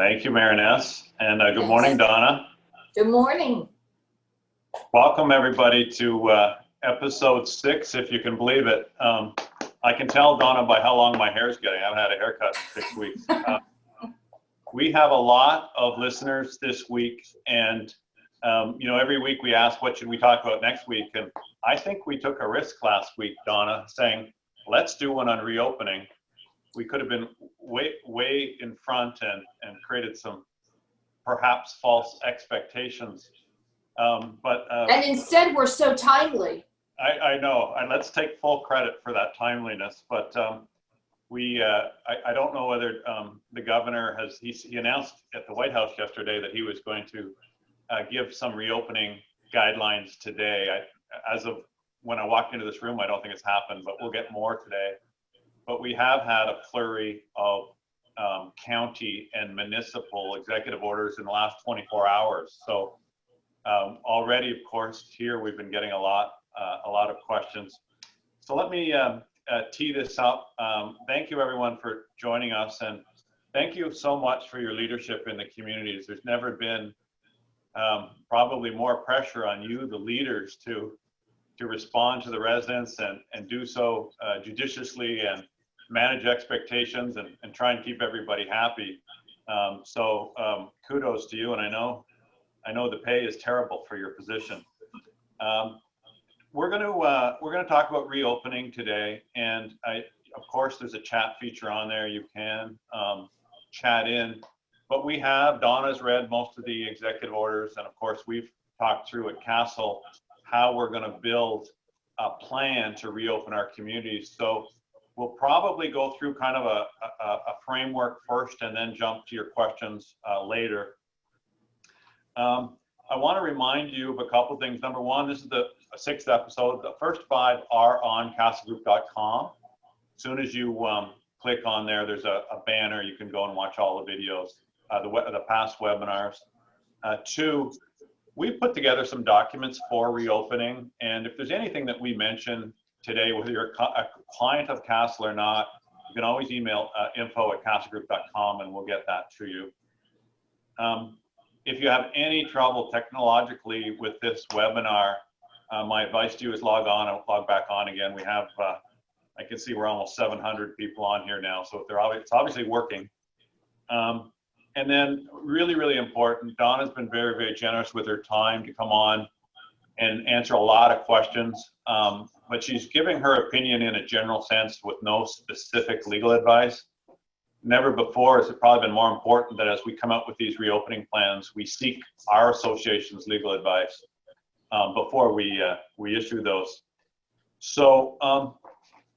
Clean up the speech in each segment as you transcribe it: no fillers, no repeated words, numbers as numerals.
Thank you, Mariness, and good Thanks. morning, Donna. Good morning. Welcome, everybody, to episode 6, if you can believe it. I can tell, Donna, by how long my hair's getting. I haven't had a haircut in 6 weeks. We have a lot of listeners this week, and every week we ask, what should we talk about next week? And I think we took a risk last week, Donna, saying, let's do one on reopening. We could have been way in front and created some perhaps false expectations. And instead, we're so timely. I know, and let's take full credit for that timeliness. But I don't know whether the governor he announced at the White House yesterday that he was going to give some reopening guidelines today. As of when I walked into this room, I don't think it's happened, but we'll get more today. But we have had a flurry of county and municipal executive orders in the last 24 hours. So already, of course, here we've been getting a lot of questions. So let me tee this up. Thank you, everyone, for joining us, and thank you so much for your leadership in the communities. There's never been probably more pressure on you, the leaders, to respond to the residents and do so judiciously and manage expectations and try and keep everybody happy. So kudos to you, and I know the pay is terrible for your position. We're going to talk about reopening today, and of course there's a chat feature on there. You can chat in, but Donna's read most of the executive orders, and of course we've talked through at Castle how we're going to build a plan to reopen our communities. So we'll probably go through kind of a framework first and then jump to your questions later. I want to remind you of a couple things. Number one, this is the 6th episode. The first 5 are on castlegroup.com. As soon as you click on there, there's a banner. You can go and watch all the videos, the past webinars. 2, we put together some documents for reopening, and if there's anything that we mention today, whether you're a client of Castle or not, you can always email info@castlegroup.com and we'll get that to you. If you have any trouble technologically with this webinar, my advice to you is log on and log back on again. We have, I can see we're almost 700 people on here now, so it's obviously working. And then really, really important, Donna's been very, very generous with her time to come on and answer a lot of questions, but she's giving her opinion in a general sense with no specific legal advice. Never before has it probably been more important that as we come up with these reopening plans, we seek our association's legal advice before we issue those. So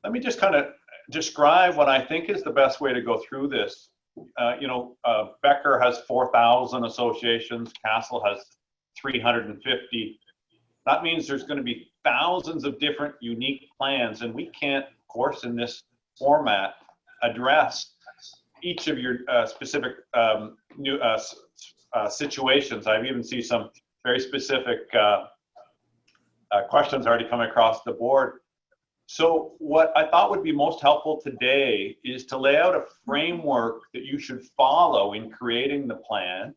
let me just kind of describe what I think is the best way to go through this. Becker has 4,000 associations, Castle has 350. That means there's going to be thousands of different unique plans, and we can't, of course, in this format, address each of your specific new situations. I've even seen some very specific questions already coming across the board. So what I thought would be most helpful today is to lay out a framework that you should follow in creating the plan.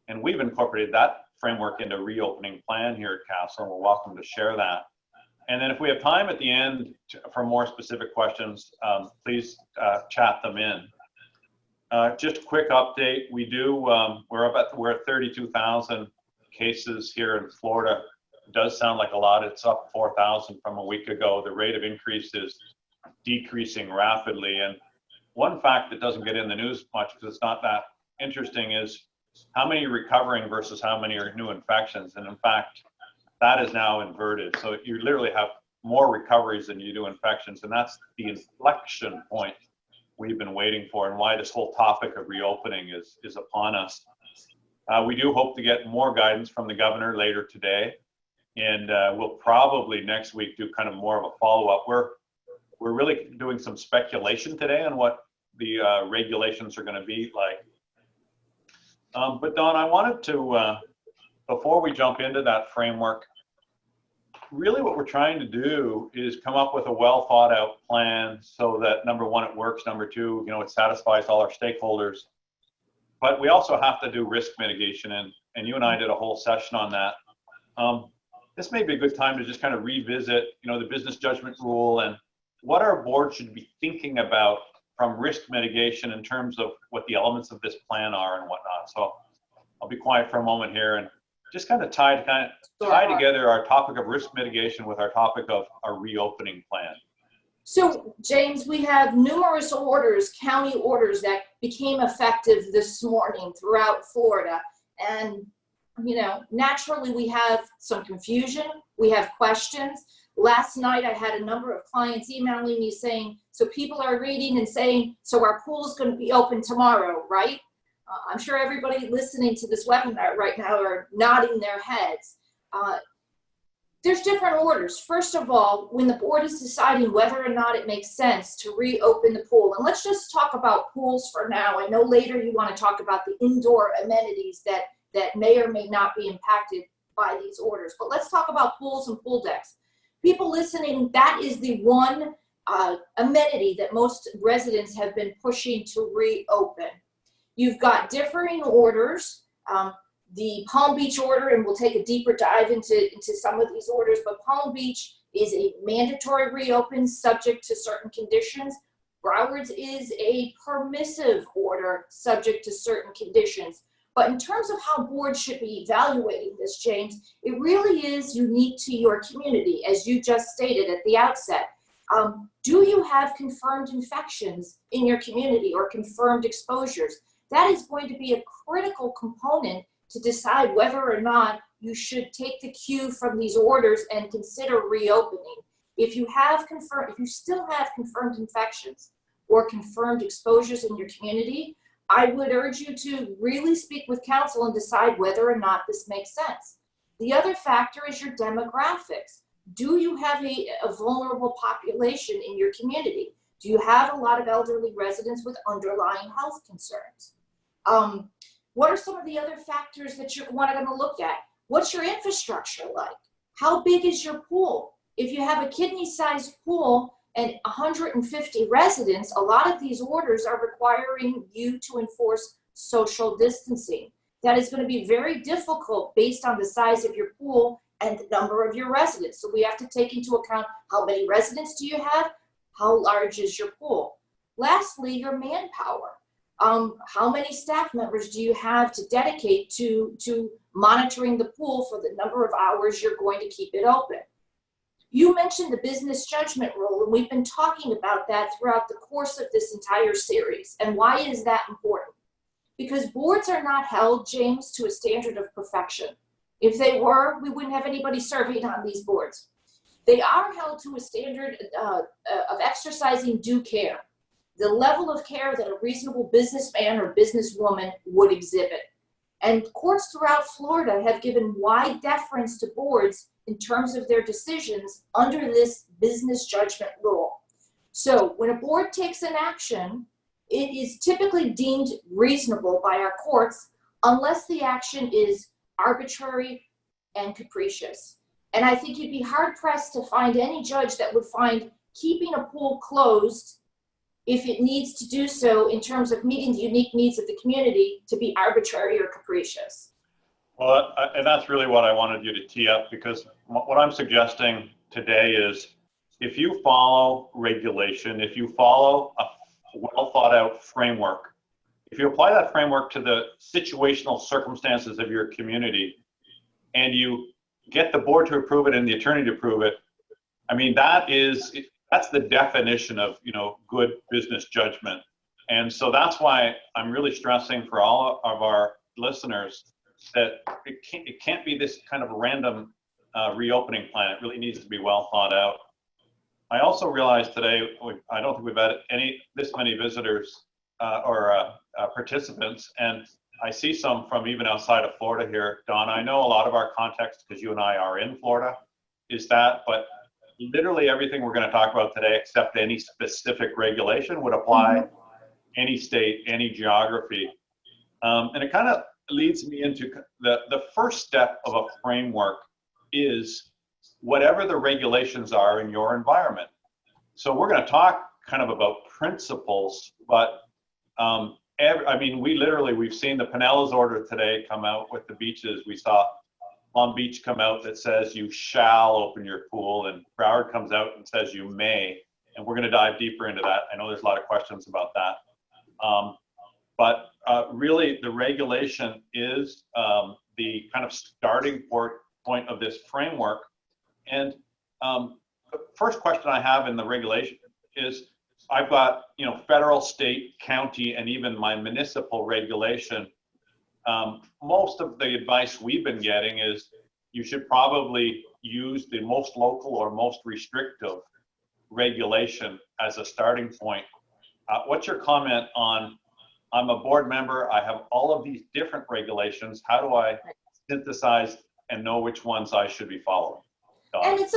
And we've incorporated that framework into a reopening plan here at Castle, and we're welcome to share that. And then if we have time at the end for more specific questions, please chat them in. Just a quick update. We're at 32,000 cases here in Florida. It does sound like a lot. It's up 4,000 from a week ago. The rate of increase is decreasing rapidly. And one fact that doesn't get in the news much because it's not that interesting is how many are recovering versus how many are new infections. And in fact, that is now inverted. So you literally have more recoveries than you do infections. And that's the inflection point we've been waiting for, and why this whole topic of reopening is upon us. We do hope to get more guidance from the governor later today. And we'll probably next week do kind of more of a follow-up. We're really doing some speculation today on what the regulations are going to be like. But Don, I wanted to, before we jump into that framework, really what we're trying to do is come up with a well thought out plan so that number one, it works. Number two, it satisfies all our stakeholders. but we also have to do risk mitigation, and you and I did a whole session on that. This may be a good time to just kind of revisit, the business judgment rule and what our board should be thinking about from risk mitigation in terms of what the elements of this plan are and whatnot. So I'll be quiet for a moment here and just kind of tie together our topic of risk mitigation with our topic of our reopening plan. So, James, we have numerous orders, county orders, that became effective this morning throughout Florida. And, naturally we have some confusion. We have questions. Last night I had a number of clients emailing me saying, so people are reading and saying, so our pool is going to be open tomorrow, right? I'm sure everybody listening to this webinar right now are nodding their heads. There's different orders. First of all, when the board is deciding whether or not it makes sense to reopen the pool, and let's just talk about pools for now. I know later you want to talk about the indoor amenities that may or may not be impacted by these orders, but let's talk about pools and pool decks. People listening, that is the one amenity that most residents have been pushing to reopen. You've got differing orders. The Palm Beach order, and we'll take a deeper dive into some of these orders, but Palm Beach is a mandatory reopen subject to certain conditions. Broward's is a permissive order subject to certain conditions. But in terms of how boards should be evaluating this, James, it really is unique to your community, as you just stated at the outset. Do you have confirmed infections in your community or confirmed exposures? That is going to be a critical component to decide whether or not you should take the cue from these orders and consider reopening. If you still have confirmed infections or confirmed exposures in your community, I would urge you to really speak with counsel and decide whether or not this makes sense. The other factor is your demographics. Do you have a vulnerable population in your community? Do you have a lot of elderly residents with underlying health concerns? What are some of the other factors that you're going to look at? What's your infrastructure like? How big is your pool? If you have a kidney-sized pool and 150 residents, a lot of these orders are requiring you to enforce social distancing. That is going to be very difficult based on the size of your pool and the number of your residents. So we have to take into account how many residents do you have? How large is your pool? Lastly, your manpower. How many staff members do you have to dedicate to monitoring the pool for the number of hours you're going to keep it open? You mentioned the business judgment rule, and we've been talking about that throughout the course of this entire series. And why is that important? Because boards are not held, James, to a standard of perfection. If they were, we wouldn't have anybody serving on these boards. They are held to a standard of exercising due care, the level of care that a reasonable businessman or businesswoman would exhibit. And courts throughout Florida have given wide deference to boards in terms of their decisions under this business judgment rule. So when a board takes an action, it is typically deemed reasonable by our courts unless the action is arbitrary and capricious. And I think you'd be hard-pressed to find any judge that would find keeping a pool closed, if it needs to do so in terms of meeting the unique needs of the community, to be arbitrary or capricious. Well, and that's really what I wanted you to tee up, because what I'm suggesting today is if you follow regulation, if you follow a well thought out framework, if you apply that framework to the situational circumstances of your community and you get the board to approve it and the attorney to approve it, I mean, that's the definition of, good business judgment. And so that's why I'm really stressing for all of our listeners that it can't be this kind of random reopening plan. It really needs to be well thought out. I also realized today, I don't think we've had this many visitors or participants, and I see some from even outside of Florida here. Don, I know a lot of our context, because you and I are in Florida, is that, but literally everything we're going to talk about today, except any specific regulation, would apply any state, any geography. And it kind of leads me into the first step of a framework is whatever the regulations are in your environment. So we're going to talk kind of about principles, but I mean, we've seen the Pinellas order today come out with the beaches. We saw Long Beach come out that says you shall open your pool, and Broward comes out and says you may. And we're going to dive deeper into that. I know there's a lot of questions about that. But really, the regulation is the kind of starting point of this framework. And the first question I have in the regulation is, I've got, federal, state, county, and even my municipal regulation. Most of the advice we've been getting is you should probably use the most local or most restrictive regulation as a starting point. What's your comment on, I'm a board member, I have all of these different regulations, how do I synthesize and know which ones I should be following? And it's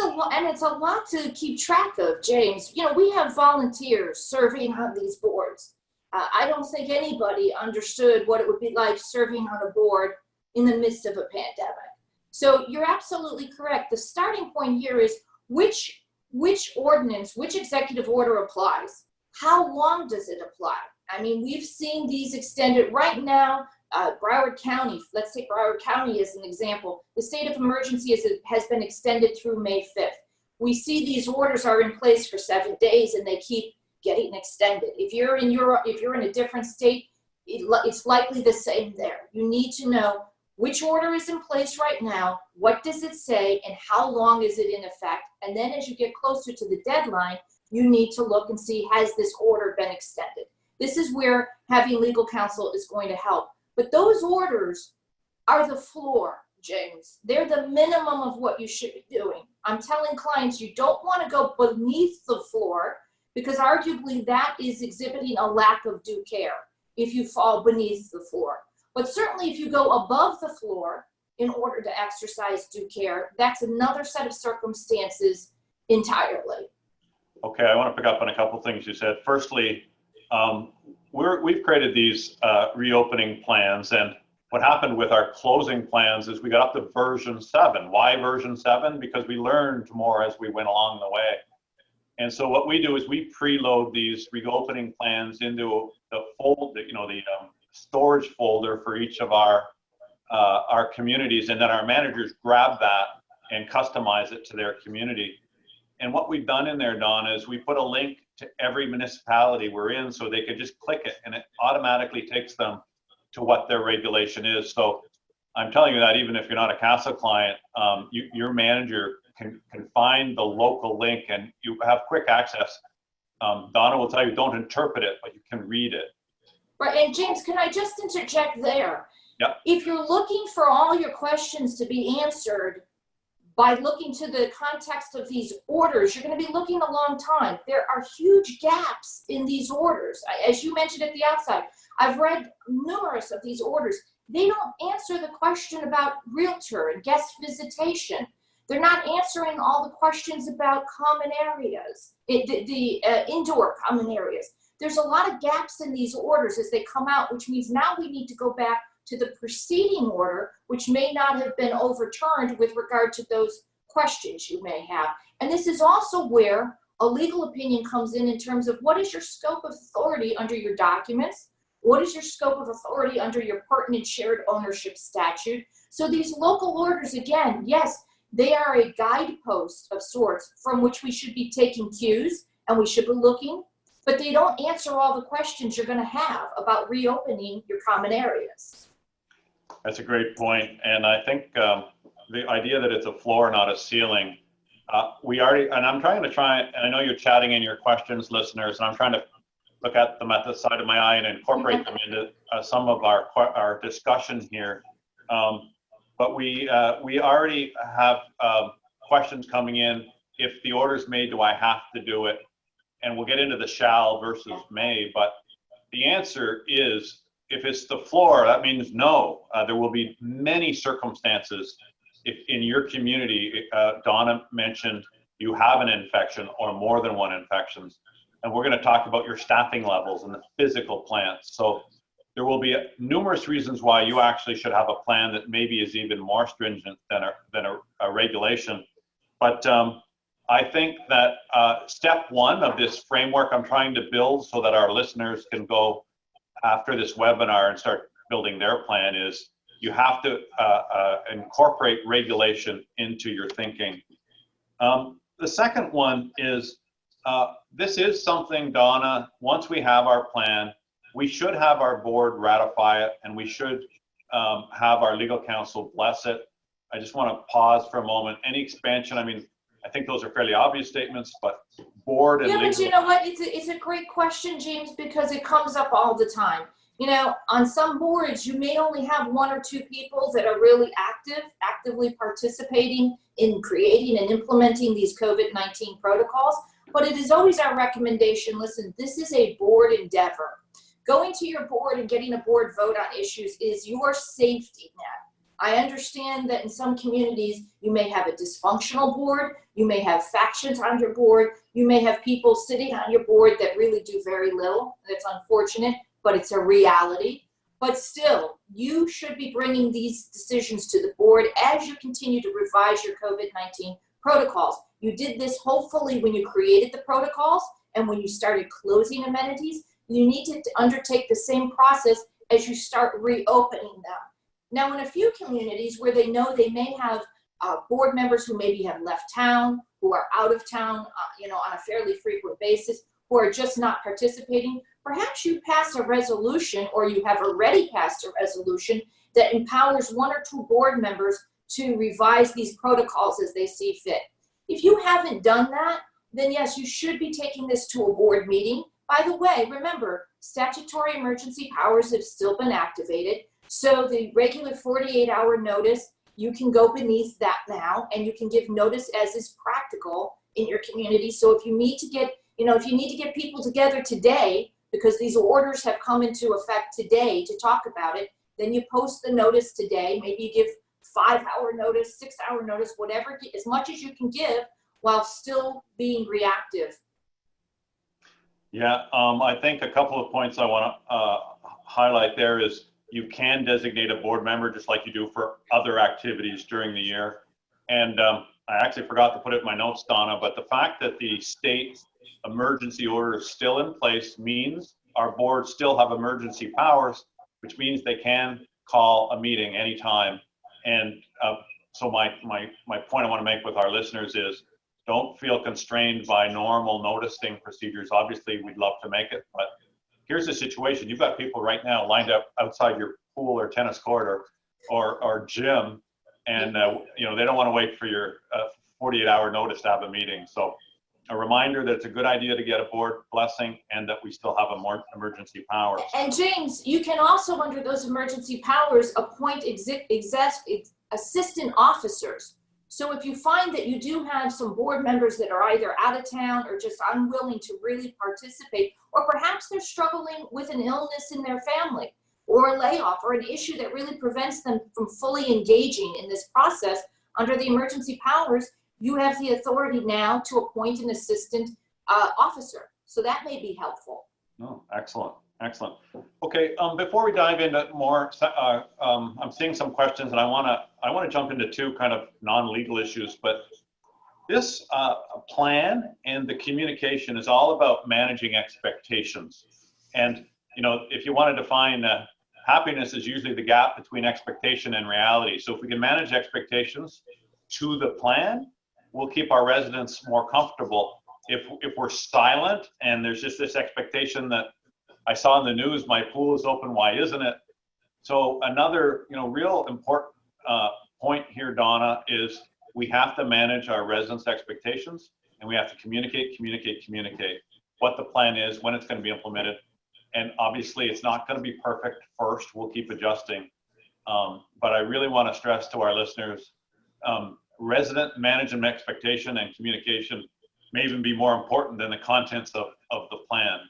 a lot to keep track of, James. We have volunteers serving on these boards. I don't think anybody understood what it would be like serving on a board in the midst of a pandemic. So you're absolutely correct. The starting point here is which ordinance, which executive order applies? How long does it apply? I mean, we've seen these extended right now. Broward County, let's take Broward County as an example. The state of emergency has been extended through May 5th. We see these orders are in place for 7 days and they keep getting extended. If you're in a different state, it's likely the same there. You need to know which order is in place right now, what does it say, and how long is it in effect? And then as you get closer to the deadline, you need to look and see, has this order been extended? This is where having legal counsel is going to help. But those orders are the floor, James. They're the minimum of what you should be doing. I'm telling clients you don't want to go beneath the floor, because arguably that is exhibiting a lack of due care if you fall beneath the floor. But certainly if you go above the floor in order to exercise due care, that's another set of circumstances entirely. Okay, I want to pick up on a couple things you said. Firstly, we've created these reopening plans, and what happened with our closing plans is we got up to version 7. Why version 7? Because we learned more as we went along the way. And so what we do is we preload these reopening plans into the storage folder for each of our communities, and then our managers grab that and customize it to their community. And what we've done in there, Don, is we put a link to every municipality we're in, so they could just click it and it automatically takes them to what their regulation is. So I'm telling you that even if you're not a CASA client, your manager can find the local link and you have quick access. Donna will tell you, don't interpret it, but you can read it. Right, and James, can I just interject there? Yeah. If you're looking for all your questions to be answered by looking to the context of these orders, you're going to be looking a long time. There are huge gaps in these orders. As you mentioned at the outside, I've read numerous of these orders. They don't answer the question about realtor and guest visitation. They're not answering all the questions about common areas, the indoor common areas. There's a lot of gaps in these orders as they come out, which means now we need to go back to the preceding order, which may not have been overturned with regard to those questions you may have. And this is also where a legal opinion comes in terms of what is your scope of authority under your documents? What is your scope of authority under your pertinent shared ownership statute? So these local orders, again, yes, they are a guidepost of sorts from which we should be taking cues and we should be looking, but they don't answer all the questions you're going to have about reopening your common areas. That's a great point. And I think the idea that it's a floor, not a ceiling, and I'm trying to and I know you're chatting in your questions, listeners, and I'm trying to look at them at the side of my eye and incorporate them into some of our discussion here. But we already have questions coming in. If the order's made, do I have to do it? And we'll get into the shall versus may, but the answer is, if it's the floor, that means no. There will be many circumstances if in your community, Donna mentioned you have an infection or more than one infections. And we're going to talk about your staffing levels and the physical plants. So there will be numerous reasons why you actually should have a plan that maybe is even more stringent than a regulation. But I think that step one of this framework I'm trying to build so that our listeners can go after this webinar and start building their plan is you have to incorporate regulation into your thinking. The second one is, this is something, Donna, once we have our plan, we should have our board ratify it, and we should have our legal counsel bless it. I just want to pause for a moment. Any expansion, I mean, I think those are fairly obvious statements, but board and Yeah, legal. but you know what? It's a great question, James, because it comes up all the time. You know, on some boards, you may only have 1 or 2 people that are really actively participating in creating and implementing these COVID-19 protocols. But it is always our recommendation, listen, this is a board endeavor. Going to your board and getting a board vote on issues is your safety net. I understand that in some communities, you may have a dysfunctional board, you may have factions on your board, you may have people sitting on your board that really do very little. That's unfortunate, but it's a reality. But still, you should be bringing these decisions to the board as you continue to revise your COVID-19 protocols. You did this hopefully when you created the protocols and when you started closing amenities. You need to undertake the same process as you start reopening them. Now, in a few communities where they know they may have board members who maybe have left town, who are out of town, you know, on a fairly frequent basis, who are just not participating, perhaps you pass a resolution, or you have already passed a resolution that empowers 1 or 2 board members to revise these protocols as they see fit. If you haven't done that, then yes, you should be taking this to a board meeting. By the way, remember, statutory emergency powers have still been activated. So the regular 48-hour notice, you can go beneath that now, and you can give notice as is practical in your community. So if you need to get, you know, if you need to get people together today, because these orders have come into effect today to talk about it, then you post the notice today. Maybe you give 5-hour notice, 6-hour notice, whatever, as much as you can give while still being reactive. Yeah, I think a couple of points I want to highlight there is you can designate a board member just like you do for other activities during the year. And I actually forgot to put it in my notes, Donna, but the fact that the state emergency order is still in place means our boards still have emergency powers, which means they can call a meeting anytime. And so my point I want to make with our listeners is, don't feel constrained by normal noticing procedures. Obviously, we'd love to make it, but here's the situation. You've got people right now lined up outside your pool or tennis court or gym, and you know, they don't want to wait for your 48-hour notice to have a meeting. So a reminder that it's a good idea to get a board blessing and that we still have a more emergency powers. And James, you can also, under those emergency powers, appoint assistant officers. So if you find that you do have some board members that are either out of town or just unwilling to really participate, or perhaps they're struggling with an illness in their family or a layoff or an issue that really prevents them from fully engaging in this process, under the emergency powers, you have the authority now to appoint an assistant officer. So that may be helpful. Oh, excellent. Excellent. Okay, before we dive into more, I'm seeing some questions, and I want to jump into 2 kind of non-legal issues. But this plan and the communication is all about managing expectations. And you know, if you want to define happiness, is usually the gap between expectation and reality. So if we can manage expectations to the plan, we'll keep our residents more comfortable. If we're silent and there's just this expectation that I saw in the news, my pool is open, why isn't it? So another, you know, real important point here, Donna, is we have to manage our residents' expectations, and we have to communicate what the plan is, when it's going to be implemented. And obviously it's not going to be perfect first, we'll keep adjusting. But I really want to stress to our listeners, resident management expectation and communication may even be more important than the contents of the plan.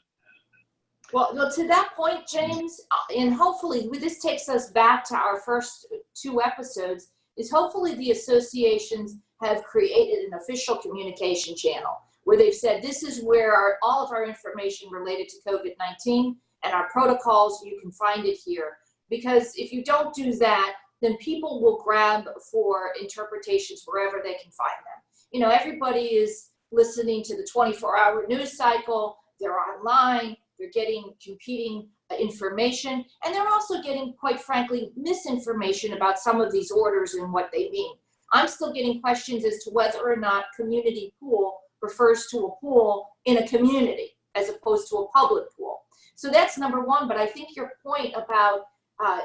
Well, to that point, James, and hopefully this takes us back to our first 2 episodes, is hopefully the associations have created an official communication channel where they've said this is where all of our information related to COVID-19 and our protocols, you can find it here. Because if you don't do that, then people will grab for interpretations wherever they can find them. You know, everybody is listening to the 24-hour news cycle, they're online, they're getting competing information, and they're also getting, quite frankly, misinformation about some of these orders and what they mean. I'm still getting questions as to whether or not community pool refers to a pool in a community as opposed to a public pool. So that's number one, but I think your point about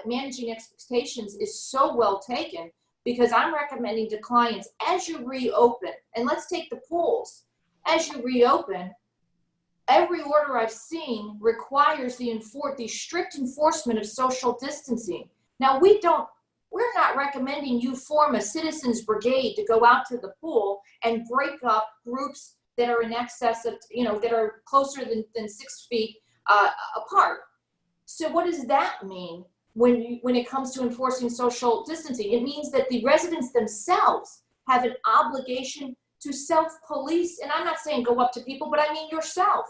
managing expectations is so well taken, because I'm recommending to clients, as you reopen, and let's take the pools, as you reopen, every order I've seen requires the strict enforcement of social distancing. Now, we're not recommending you form a citizens brigade to go out to the pool and break up groups that are in excess of, that are closer than 6 feet apart. So what does that mean when it comes to enforcing social distancing? It means that the residents themselves have an obligation to self-police. And I'm not saying go up to people, but I mean yourself.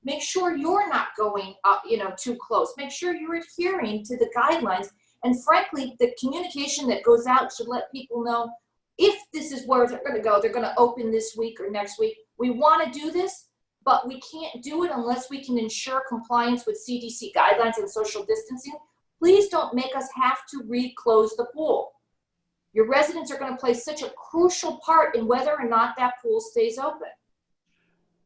Make sure you're not going up, too close. Make sure you're adhering to the guidelines. And frankly, the communication that goes out should let people know, if this is where they're going to go, they're going to open this week or next week. We want to do this, but we can't do it unless we can ensure compliance with CDC guidelines and social distancing. Please don't make us have to reclose the pool. Your residents are going to play such a crucial part in whether or not that pool stays open.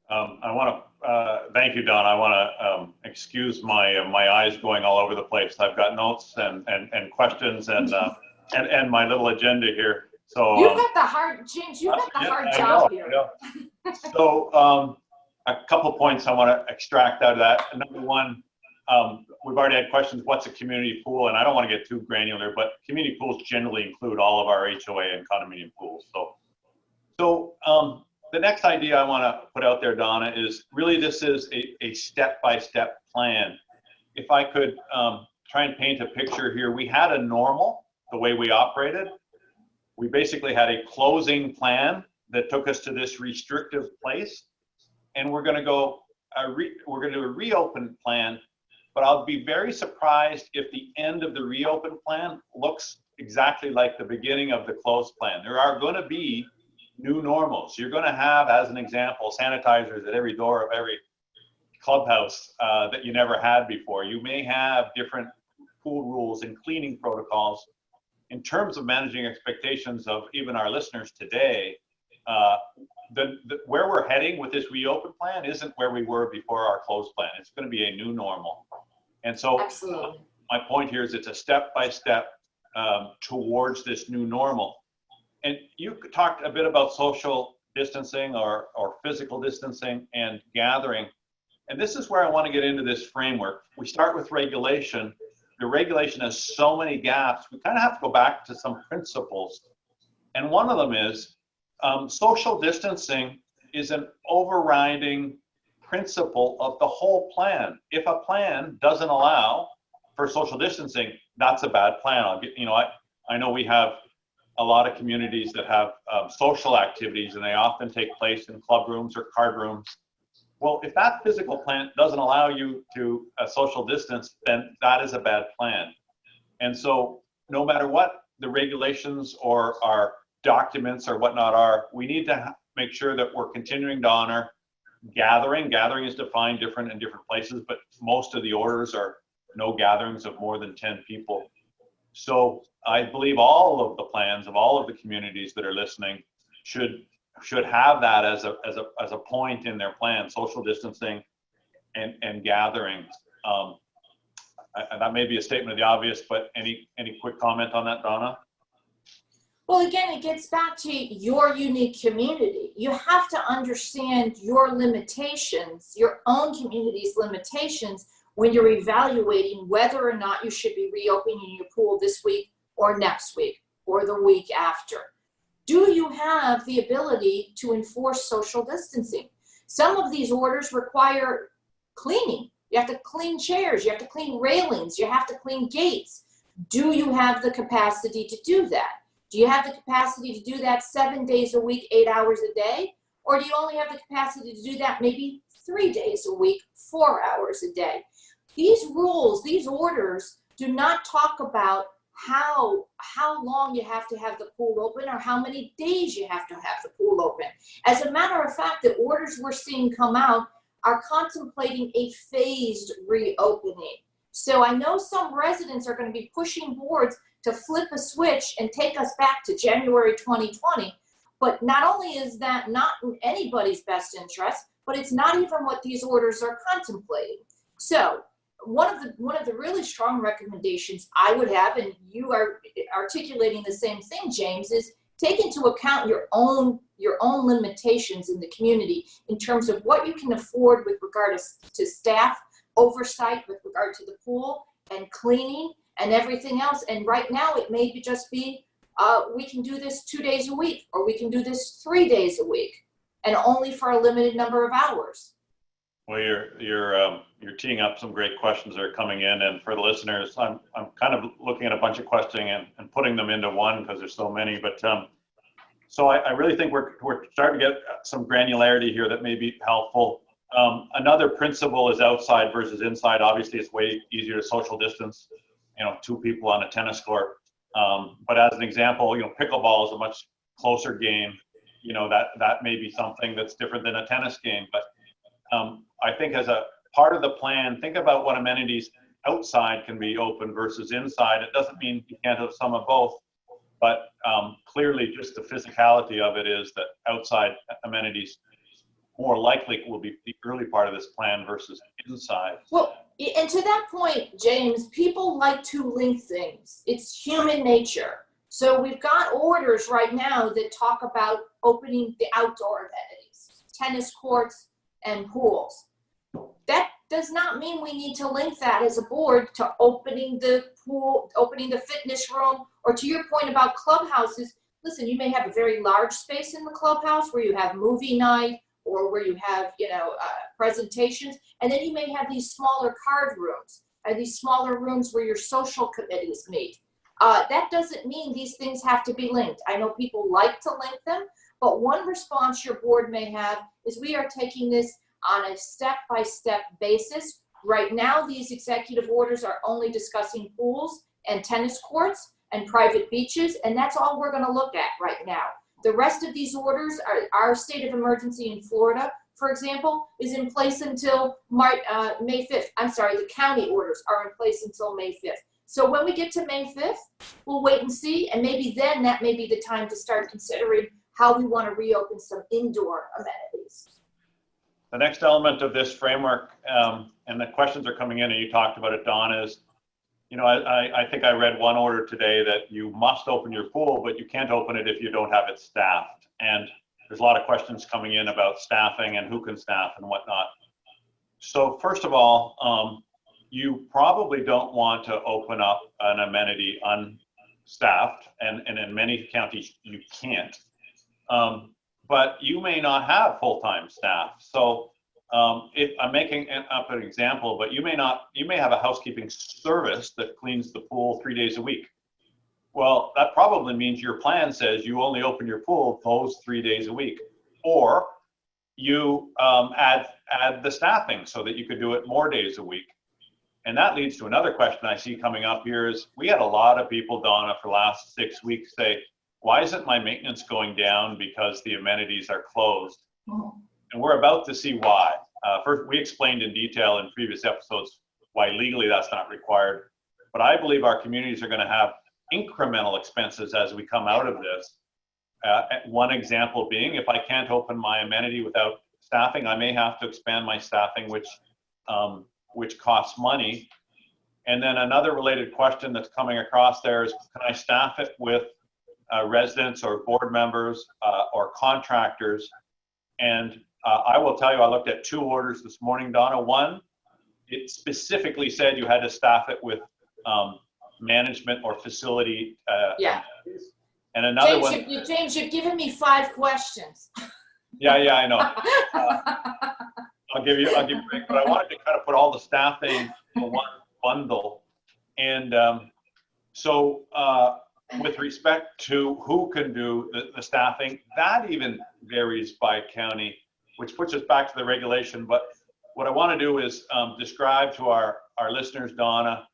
I want to thank you, Don. I want to excuse my eyes going all over the place. I've got notes and questions and my little agenda here. So you've got the hard, James. You've got the hard job here. So a couple points I want to extract out of that. Number one, we've already had questions. What's a community pool? And I don't want to get too granular, but community pools generally include all of our HOA and condominium pools. So the next idea I want to put out there, Donna, is really this is a step-by-step plan. If I could try and paint a picture here, we had a normal, the way we operated. We basically had a closing plan that took us to this restrictive place, and we're going to do a reopen plan. But I'll be very surprised if the end of the reopen plan looks exactly like the beginning of the closed plan. There are going to be new normals. You're going to have, as an example, sanitizers at every door of every clubhouse that you never had before. You may have different pool rules and cleaning protocols. In terms of managing expectations of even our listeners today, where we're heading with this reopen plan isn't where we were before our closed plan. It's going to be a new normal. And so my point here is it's a step-by-step towards this new normal. And you talked a bit about social distancing or physical distancing and gathering. And this is where I want to get into this framework. We start with regulation. The regulation has so many gaps. We kind of have to go back to some principles. And one of them is social distancing is an overriding principle of the whole plan. If a plan doesn't allow for social distancing, that's a bad plan. I know we have a lot of communities that have social activities, and they often take place in club rooms or card rooms. Well, if that physical plan doesn't allow you to social distance, then that is a bad plan. And so no matter what the regulations or our documents or whatnot are, we need to make sure that we're continuing to honor gathering. Gathering is defined different in different places, but most of the orders are no gatherings of more than 10 people. So I believe all of the plans of all of the communities that are listening should have that as a point in their plan: social distancing and gatherings. That may be a statement of the obvious, but any quick comment on that, Donna? Well, again, it gets back to your unique community. You have to understand your limitations, your own community's limitations, when you're evaluating whether or not you should be reopening your pool this week or next week or the week after. Do you have the ability to enforce social distancing? Some of these orders require cleaning. You have to clean chairs, you have to clean railings, you have to clean gates. Do you have the capacity to do that? Do you have the capacity to do that 7 days a week, 8 hours a day? Or do you only have the capacity to do that maybe 3 days a week, 4 hours a day? These rules, these orders do not talk about how long you have to have the pool open or how many days you have to have the pool open. As a matter of fact, the orders we're seeing come out are contemplating a phased reopening. So I know some residents are going to be pushing boards to flip a switch and take us back to January 2020. But not only is that not in anybody's best interest, but it's not even what these orders are contemplating. So one of the really strong recommendations I would have, and you are articulating the same thing, James, is take into account your own limitations in the community in terms of what you can afford with regard to staff oversight, with regard to the pool and cleaning and everything else. And right now it may just be we can do this 2 days a week, or we can do this 3 days a week, and only for a limited number of hours. Well, you're teeing up some great questions that are coming in, and for the listeners, I'm kind of looking at a bunch of questions and putting them into one because there's so many. But so I really think we're starting to get some granularity here that may be helpful. Another principle is outside versus inside. Obviously, it's way easier to social distance, 2 people on a tennis court. But as an example, pickleball is a much closer game. That may be something that's different than a tennis game. But I think as a part of the plan, think about what amenities outside can be open versus inside. It doesn't mean you can't have some of both, but clearly just the physicality of it is that outside amenities more likely will be the early part of this plan versus inside. Well, and to that point, James, people like to link things. It's human nature. So we've got orders right now that talk about opening the outdoor amenities, tennis courts and pools. That does not mean we need to link that as a board to opening the pool, opening the fitness room, or to your point about clubhouses. Listen, you may have a very large space in the clubhouse where you have movie night, or where you have, presentations, and then you may have these smaller card rooms, and these smaller rooms where your social committees meet. That doesn't mean these things have to be linked. I know people like to link them, but one response your board may have is we are taking this on a step-by-step basis. Right now, these executive orders are only discussing pools and tennis courts and private beaches, and that's all we're going to look at right now. The rest of these orders, our state of emergency in Florida, for example, is in place until May 5th. I'm sorry, the county orders are in place until May 5th. So when we get to May 5th, we'll wait and see, and maybe then that may be the time to start considering how we want to reopen some indoor amenities. The next element of this framework, and the questions are coming in, and you talked about it, Don, is, I think I read one order today that you must open your pool, but you can't open it if you don't have it staffed. And there's a lot of questions coming in about staffing and who can staff and whatnot. So first of all, you probably don't want to open up an amenity unstaffed, and in many counties you can't. But you may not have full-time staff. So if I'm making up an example, but you may have a housekeeping service that cleans the pool 3 days a week. Well, that probably means your plan says you only open your pool those 3 days a week, or you add the staffing so that you could do it more days a week. And that leads to another question I see coming up here is, we had a lot of people, Donna, for the last 6 weeks say, why isn't my maintenance going down because the amenities are closed? And we're about to see why. First, we explained in detail in previous episodes why legally that's not required. But I believe our communities are going to have incremental expenses as we come out of this. One example being, if I can't open my amenity without staffing, I may have to expand my staffing, which costs money. And then another related question that's coming across there is, can I staff it with residents or board members or contractors? And I will tell you, I looked at 2 orders this morning, Donna. One, it specifically said you had to staff it with management or facility. And another James, you've given me 5 questions. Yeah, I know. I'll give you a break, but I wanted to kind of put all the staffing in one bundle. And so with respect to who can do the staffing, that even varies by county, which puts us back to the regulation. But what I want to do is describe to our listeners, Donna,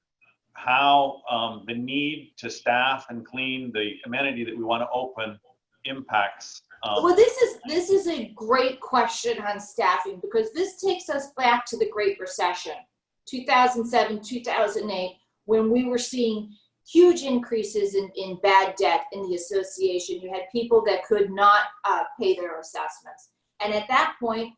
how the need to staff and clean the amenity that we want to open impacts Well, this is a great question on staffing, because this takes us back to the Great Recession, 2007, 2008, when we were seeing huge increases in bad debt in the association. You had people that could not pay their assessments. And at that point,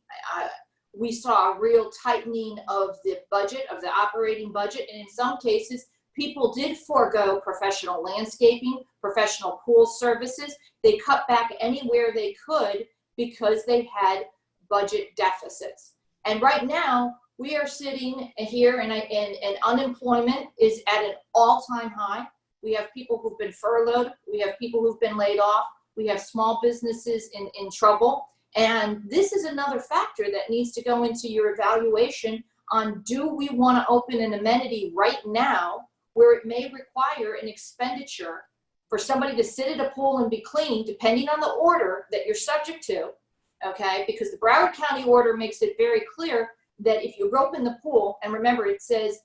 we saw a real tightening of the budget, of the operating budget. And in some cases, people did forego professional landscaping, professional pool services. They cut back anywhere they could because they had budget deficits. And right now, we are sitting here and unemployment is at an all-time high. We have people who've been furloughed. We have people who've been laid off. We have small businesses in trouble. And this is another factor that needs to go into your evaluation on, do we want to open an amenity right now where it may require an expenditure for somebody to sit at a pool and be clean, depending on the order that you're subject to, okay? Because the Broward County order makes it very clear that if you open the pool, and remember it says,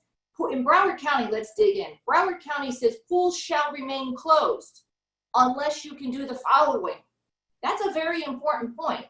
in Broward County, let's dig in. Broward County says pools shall remain closed unless you can do the following. That's a very important point.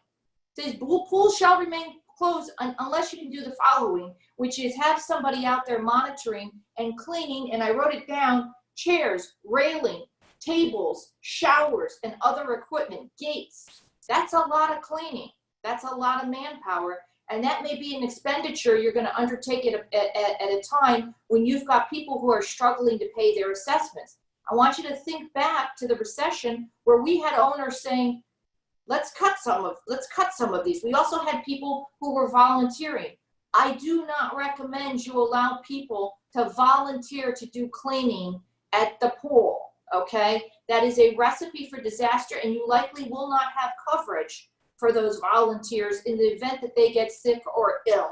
It says pools shall remain closed unless you can do the following, which is have somebody out there monitoring and cleaning, and I wrote it down, chairs, railing, tables, showers, and other equipment, gates. That's a lot of cleaning. That's a lot of manpower. And that may be an expenditure you're going to undertake at a time when you've got people who are struggling to pay their assessments. I want you to think back to the recession where we had owners saying, let's cut some of these. We also had people who were volunteering. I do not recommend you allow people to volunteer to do cleaning at the pool, okay? That is a recipe for disaster, and you likely will not have coverage for those volunteers in the event that they get sick or ill.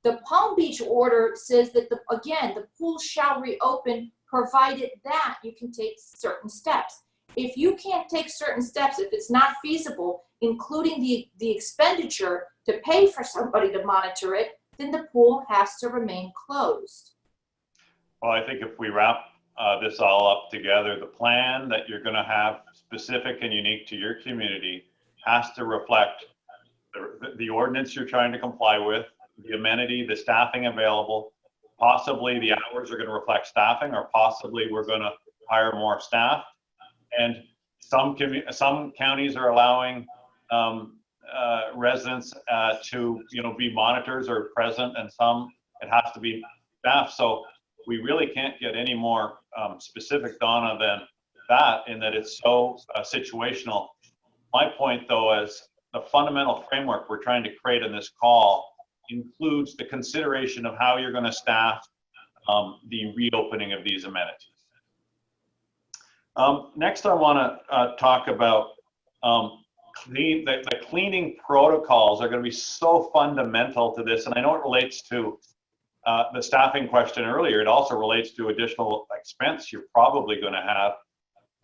The Palm Beach order says that, the pool shall reopen provided that you can take certain steps. If you can't take certain steps, if it's not feasible, including the expenditure to pay for somebody to monitor it, then the pool has to remain closed. Well, I think if we wrap this all up together, the plan that you're going to have specific and unique to your community has to reflect the ordinance you're trying to comply with, the amenity, the staffing available, possibly the hours are going to reflect staffing, or possibly we're going to hire more staff. And some counties are allowing residents to be monitors or present, and some it has to be staff. So we really can't get any more specific, Donna, than that, in that it's so situational. My point, though, is the fundamental framework we're trying to create in this call includes the consideration of how you're going to staff the reopening of these amenities. Next, I want to talk about the cleaning protocols are going to be so fundamental to this, and I know it relates to the staffing question earlier. It also relates to additional expense you're probably going to have.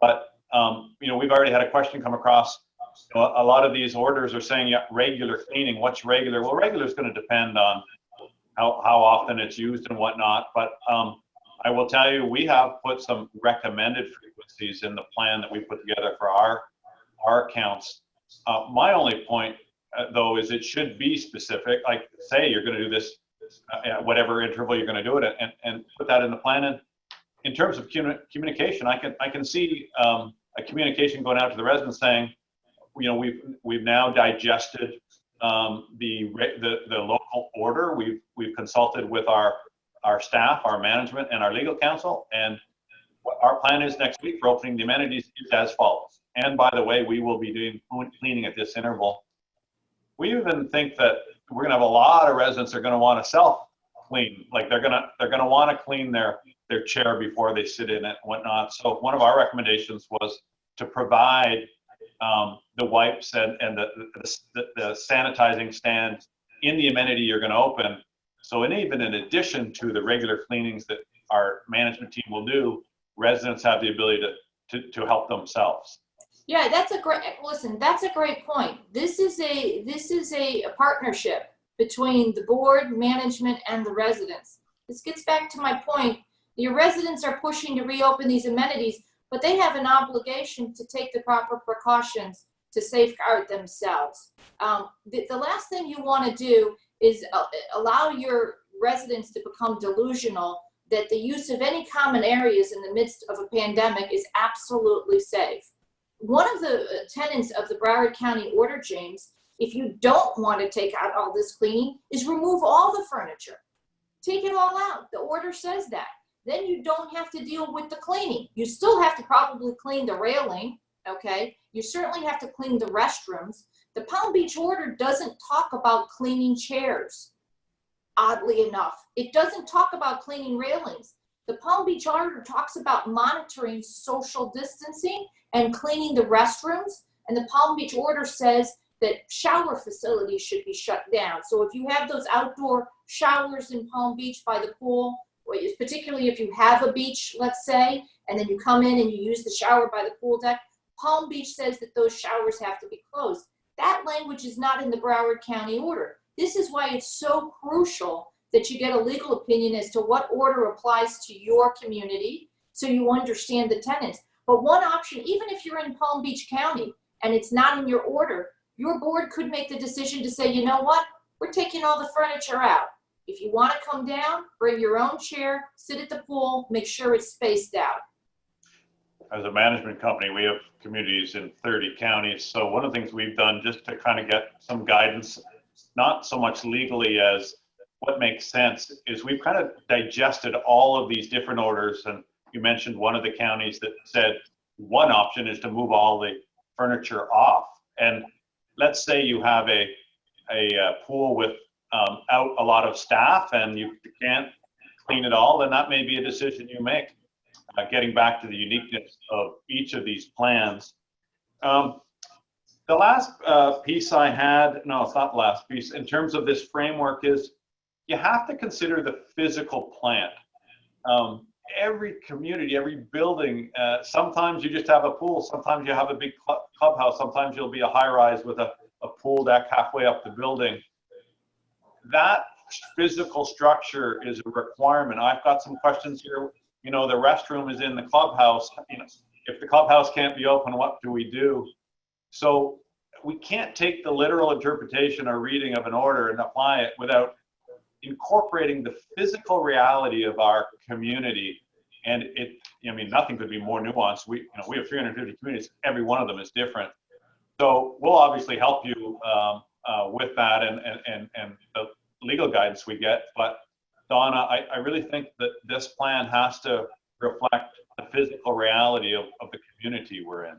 But we've already had a question come across. A lot of these orders are saying, yeah, regular cleaning. What's regular? Well, regular is going to depend on how often it's used and whatnot. But I will tell you, we have put some recommended frequencies in the plan that we put together for our accounts. My only point, though, is it should be specific. Like, say you're going to do this at whatever interval you're going to do it, and put that in the plan. And in terms of communication, I can see a communication going out to the residents saying, we've now digested the local order. We've consulted with our staff, our management, and our legal counsel, and what our plan is next week for opening the amenities is as follows. And by the way, we will be doing cleaning at this interval. We even think that we're going to have a lot of residents that are going to want to self-clean, like they're going to want to clean their chair before they sit in it and whatnot. So one of our recommendations was to provide the wipes and the sanitizing stand in the amenity you're going to open. So even in addition to the regular cleanings that our management team will do, residents have the ability to help themselves. Yeah, that's a great point. This is a partnership between the board, management, and the residents. This gets back to my point. Your residents are pushing to reopen these amenities, but they have an obligation to take the proper precautions to safeguard themselves. The last thing you want to do is allow your residents to become delusional that the use of any common areas in the midst of a pandemic is absolutely safe. One of the tenets of the Broward County order, James, if you don't want to take out all this cleaning, is remove all the furniture. Take it all out. The order says that. Then you don't have to deal with the cleaning. You still have to probably clean the railing, okay? You certainly have to clean the restrooms. The Palm Beach order doesn't talk about cleaning chairs, oddly enough. It doesn't talk about cleaning railings. The Palm Beach order talks about monitoring social distancing and cleaning the restrooms. And the Palm Beach order says that shower facilities should be shut down. So if you have those outdoor showers in Palm Beach by the pool, particularly if you have a beach, let's say, and then you come in and you use the shower by the pool deck, Palm Beach says that those showers have to be closed. That language is not in the Broward County order. This is why it's so crucial that you get a legal opinion as to what order applies to your community so you understand the tenets. But one option, even if you're in Palm Beach County and it's not in your order, your board could make the decision to say, you know what, we're taking all the furniture out. If you want to come down, bring your own chair, sit at the pool, make sure it's spaced out. As a management company, we have communities in 30 counties. So one of the things we've done just to kind of get some guidance, not so much legally as what makes sense, is we've kind of digested all of these different orders. And you mentioned one of the counties that said one option is to move all the furniture off. And let's say you have a pool with out a lot of staff and you can't clean it all, then that may be a decision you make. Getting back to the uniqueness of each of these plans. The last piece I had, no, it's not the last piece, in terms of this framework is you have to consider the physical plant. Every community, every building, sometimes you just have a pool, sometimes you have a big clubhouse, sometimes you'll be a high rise with a pool deck halfway up the building. That physical structure is a requirement. I've got some questions here. You know, the restroom is in the clubhouse. You know, if the clubhouse can't be open, what do we do? So we can't take the literal interpretation or reading of an order and apply it without incorporating the physical reality of our community. And I mean, nothing could be more nuanced. We have 350 communities. Every one of them is different. So we'll obviously help you with that and the legal guidance we get. But Donna, I really think that this plan has to reflect the physical reality of the community we're in.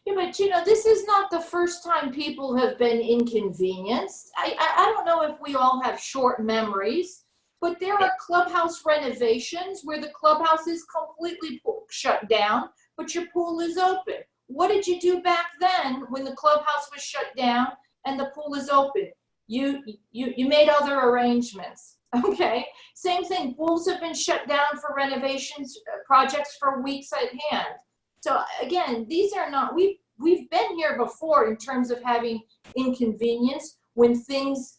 Yeah, but you know, this is not the first time people have been inconvenienced. I don't know if we all have short memories, but there are clubhouse renovations where the clubhouse is completely shut down, but your pool is open. What did you do back then when the clubhouse was shut down and the pool is open? You made other arrangements. Okay, same thing. Pools have been shut down for renovations projects for weeks at hand. So again, these are not, we've been here before in terms of having inconvenience when things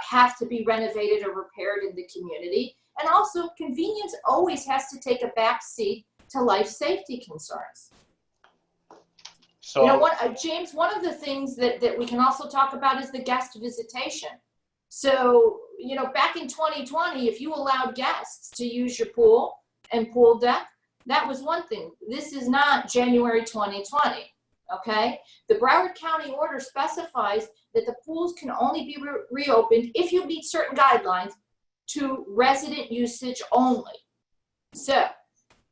have to be renovated or repaired in the community. And also convenience always has to take a back seat to life safety concerns. So, you know what, James, one of the things that we can also talk about is the guest visitation. So, you know, back in 2020, if you allowed guests to use your pool and pool deck, that was one thing. This is not January 2020, okay? The Broward County order specifies that the pools can only be reopened if you meet certain guidelines to resident usage only. So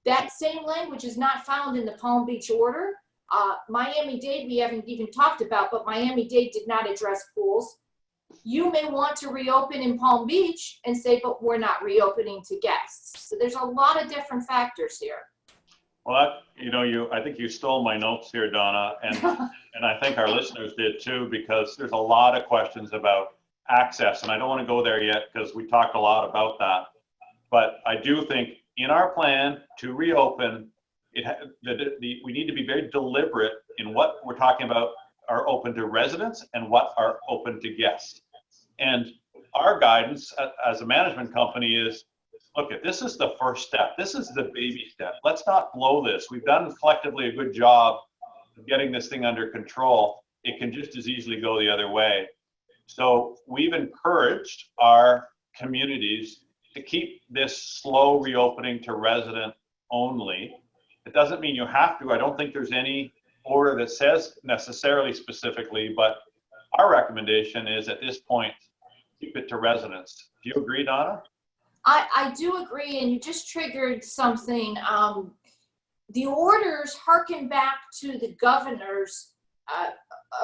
that same language is not found in the Palm Beach order. Miami-Dade, we haven't even talked about, but Miami-Dade did not address pools. You may want to reopen in Palm Beach and say, but we're not reopening to guests. So there's a lot of different factors here. Well, I think you stole my notes here, Donna, and I think our listeners did too, because there's a lot of questions about access, and I don't want to go there yet because we talked a lot about that. But I do think in our plan to reopen, we need to be very deliberate in what we're talking about are open to residents and what are open to guests. And our guidance as a management company is, look, this is the first step. This is the baby step. Let's not blow this. We've done collectively a good job of getting this thing under control. it can just as easily go the other way. So we've encouraged our communities to keep this slow reopening to resident only. It doesn't mean you have to. I don't think there's any order that says necessarily specifically, but our recommendation is at this point, keep it to residents. Do you agree, Donna? I do agree, and you just triggered something. The orders harken back to the governor's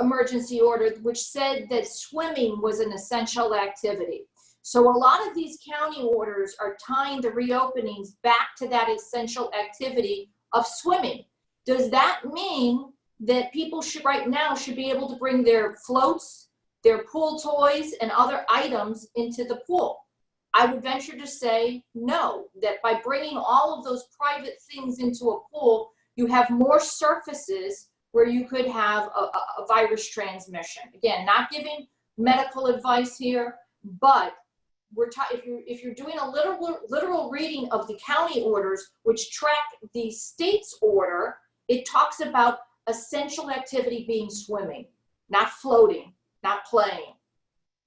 emergency order, which said that swimming was an essential activity. So a lot of these county orders are tying the reopenings back to that essential activity of swimming. Does that mean that people should right now should be able to bring their floats, their pool toys, and other items into the pool? I would venture to say no, that by bringing all of those private things into a pool, you have more surfaces where you could have a virus transmission. Again, not giving medical advice here, but if you're doing a literal reading of the county orders, which track the state's order, it talks about essential activity being swimming, not floating, not playing.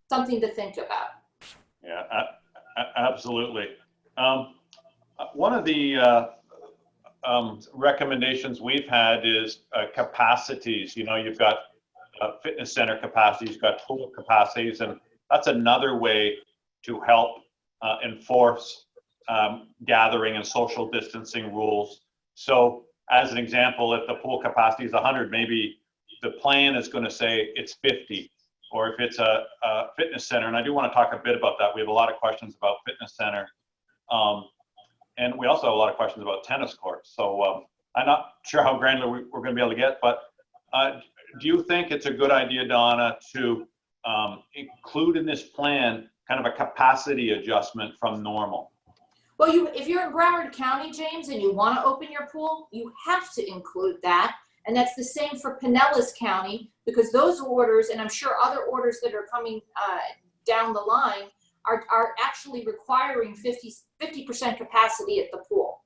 Something to think about. Yeah, absolutely. One of the recommendations we've had is capacities. You know, you've got fitness center capacities, you've got pool capacities, and that's another way to help enforce gathering and social distancing rules. So as an example, if the pool capacity is 100, maybe the plan is going to say it's 50. Or if it's a fitness center, and I do want to talk a bit about that. We have a lot of questions about fitness center. And we also have a lot of questions about tennis courts. So I'm not sure how granular we're going to be able to get, but do you think it's a good idea, Donna, to include in this plan kind of a capacity adjustment from normal? Well, if you're in Broward County, James, and you want to open your pool, you have to include that. And that's the same for Pinellas County, because those orders, and I'm sure other orders that are coming down the line, are actually requiring 50% capacity at the pool.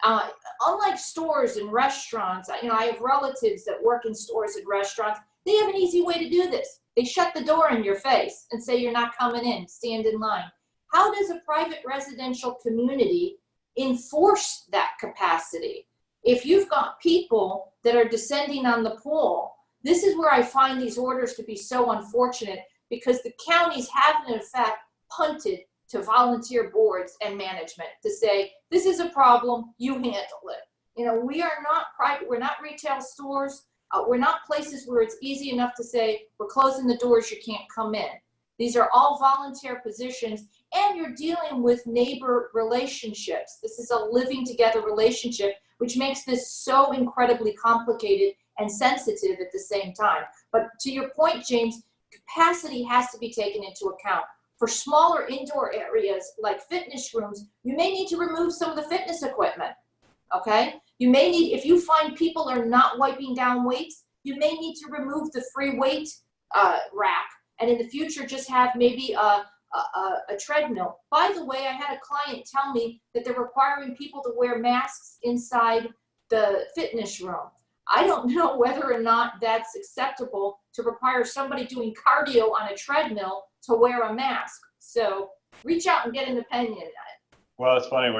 Unlike stores and restaurants, I have relatives that work in stores and restaurants. They have an easy way to do this. They shut the door in your face and say you're not coming in, stand in line. How does a private residential community enforce that capacity? If you've got people that are descending on the pool, this is where I find these orders to be so unfortunate, because the counties have in effect punted to volunteer boards and management to say, this is a problem, you handle it. We are not private, we're not retail stores, we're not places where it's easy enough to say, we're closing the doors, you can't come in. These are all volunteer positions, and you're dealing with neighbor relationships. This is a living together relationship, which makes this so incredibly complicated and sensitive at the same time. But to your point, James, capacity has to be taken into account. For smaller indoor areas like fitness rooms, you may need to remove some of the fitness equipment, okay? You may need, if you find people are not wiping down weights, you may need to remove the free weight rack, and in the future just have maybe a treadmill. By the way, I had a client tell me that they're requiring people to wear masks inside the fitness room. I don't know whether or not that's acceptable to require somebody doing cardio on a treadmill to wear a mask. So reach out and get an opinion. Well, it's funny.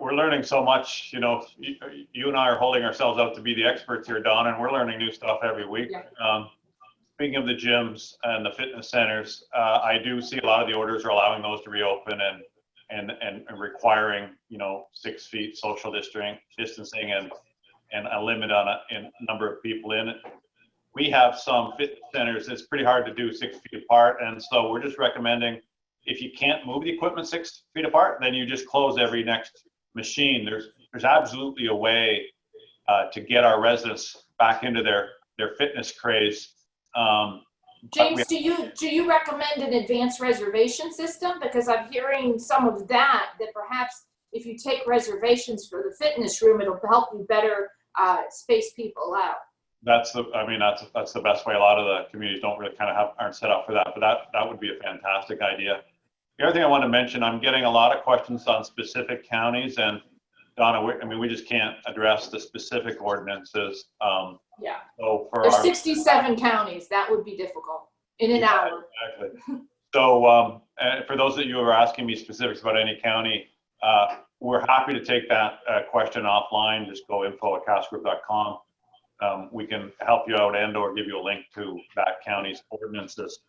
We're learning so much. You and I are holding ourselves out to be the experts here, Don, and we're learning new stuff every week. Yeah. Speaking of the gyms and the fitness centers, I do see a lot of the orders are allowing those to reopen and requiring 6 feet social distancing and a limit on a number of people in it. We have some fitness centers. It's pretty hard to do 6 feet apart, and so we're just recommending, if you can't move the equipment 6 feet apart, then you just close every next machine. There's absolutely a way to get our residents back into their fitness craze. James, do you recommend an advanced reservation system? Because I'm hearing some of that perhaps if you take reservations for the fitness room, it'll help you better space people out. That's the best way. A lot of the communities don't really aren't set up for that, but that would be a fantastic idea. The other thing I want to mention, I'm getting a lot of questions on specific counties, and Donna, I mean, we just can't address the specific ordinances. Yeah. So for There's our, 67 counties. That would be difficult in an hour. exactly. So and for those of you who are asking me specifics about any county, we're happy to take that question offline. Just go info@castgroup.com. We can help you out and or give you a link to that county's ordinances.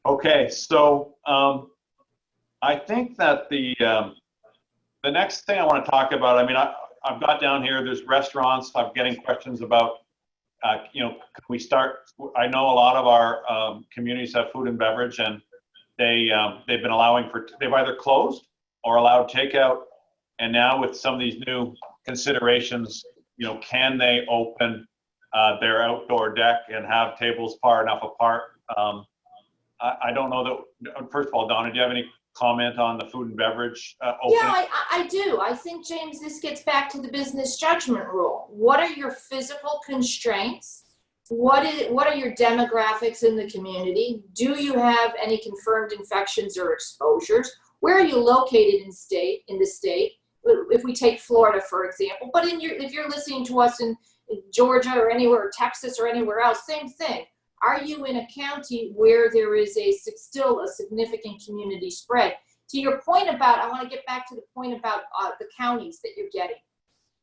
Okay, so I think that the next thing I want to talk about, I mean, I've got down here, there's restaurants. I'm getting questions about, you know, can we start? I know a lot of our communities have food and beverage, and they've been allowing they've either closed or allowed takeout. And now with some of these new considerations, you know, can they open their outdoor deck and have tables far enough apart? I don't know that, first of all, Donna, do you have any comment on the food and beverage opening? Yeah, I do. I think, James, this gets back to the business judgment rule. What are your physical constraints? What are your demographics in the community? Do you have any confirmed infections or exposures? Where are you located in the state? If we take Florida, for example, but if you're listening to us in Georgia or anywhere, Texas or anywhere else, same thing. Are you in a county where there is still a significant community spread? To your point about, I want to get back to the point about the counties that you're getting.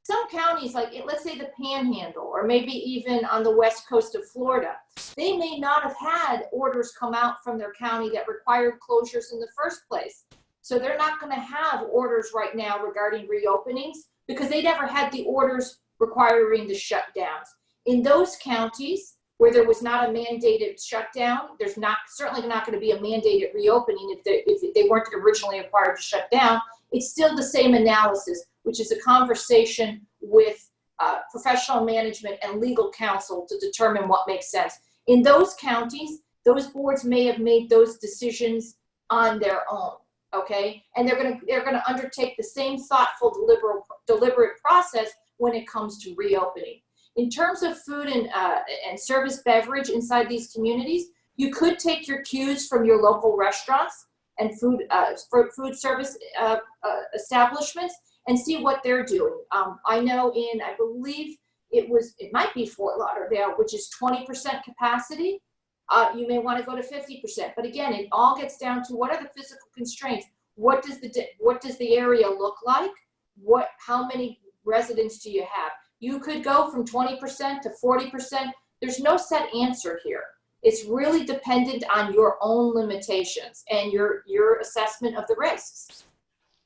Some counties, like let's say the Panhandle, or maybe even on the west coast of Florida, they may not have had orders come out from their county that required closures in the first place. So they're not going to have orders right now regarding reopenings because they never had the orders requiring the shutdowns. In those counties where there was not a mandated shutdown, there's certainly not going to be a mandated reopening if they weren't originally required to shut down. It's still the same analysis, which is a conversation with professional management and legal counsel to determine what makes sense. In those counties, those boards may have made those decisions on their own, okay? And they're gonna undertake the same thoughtful, deliberate process when it comes to reopening. In terms of food and service beverage inside these communities, you could take your cues from your local restaurants and food service establishments and see what they're doing. I know I believe it might be Fort Lauderdale, which is 20% capacity. You may want to go to 50%, but again, it all gets down to what are the physical constraints? What does the area look like? How many residents do you have? You could go from 20% to 40%. There's no set answer here. It's really dependent on your own limitations and your assessment of the risks.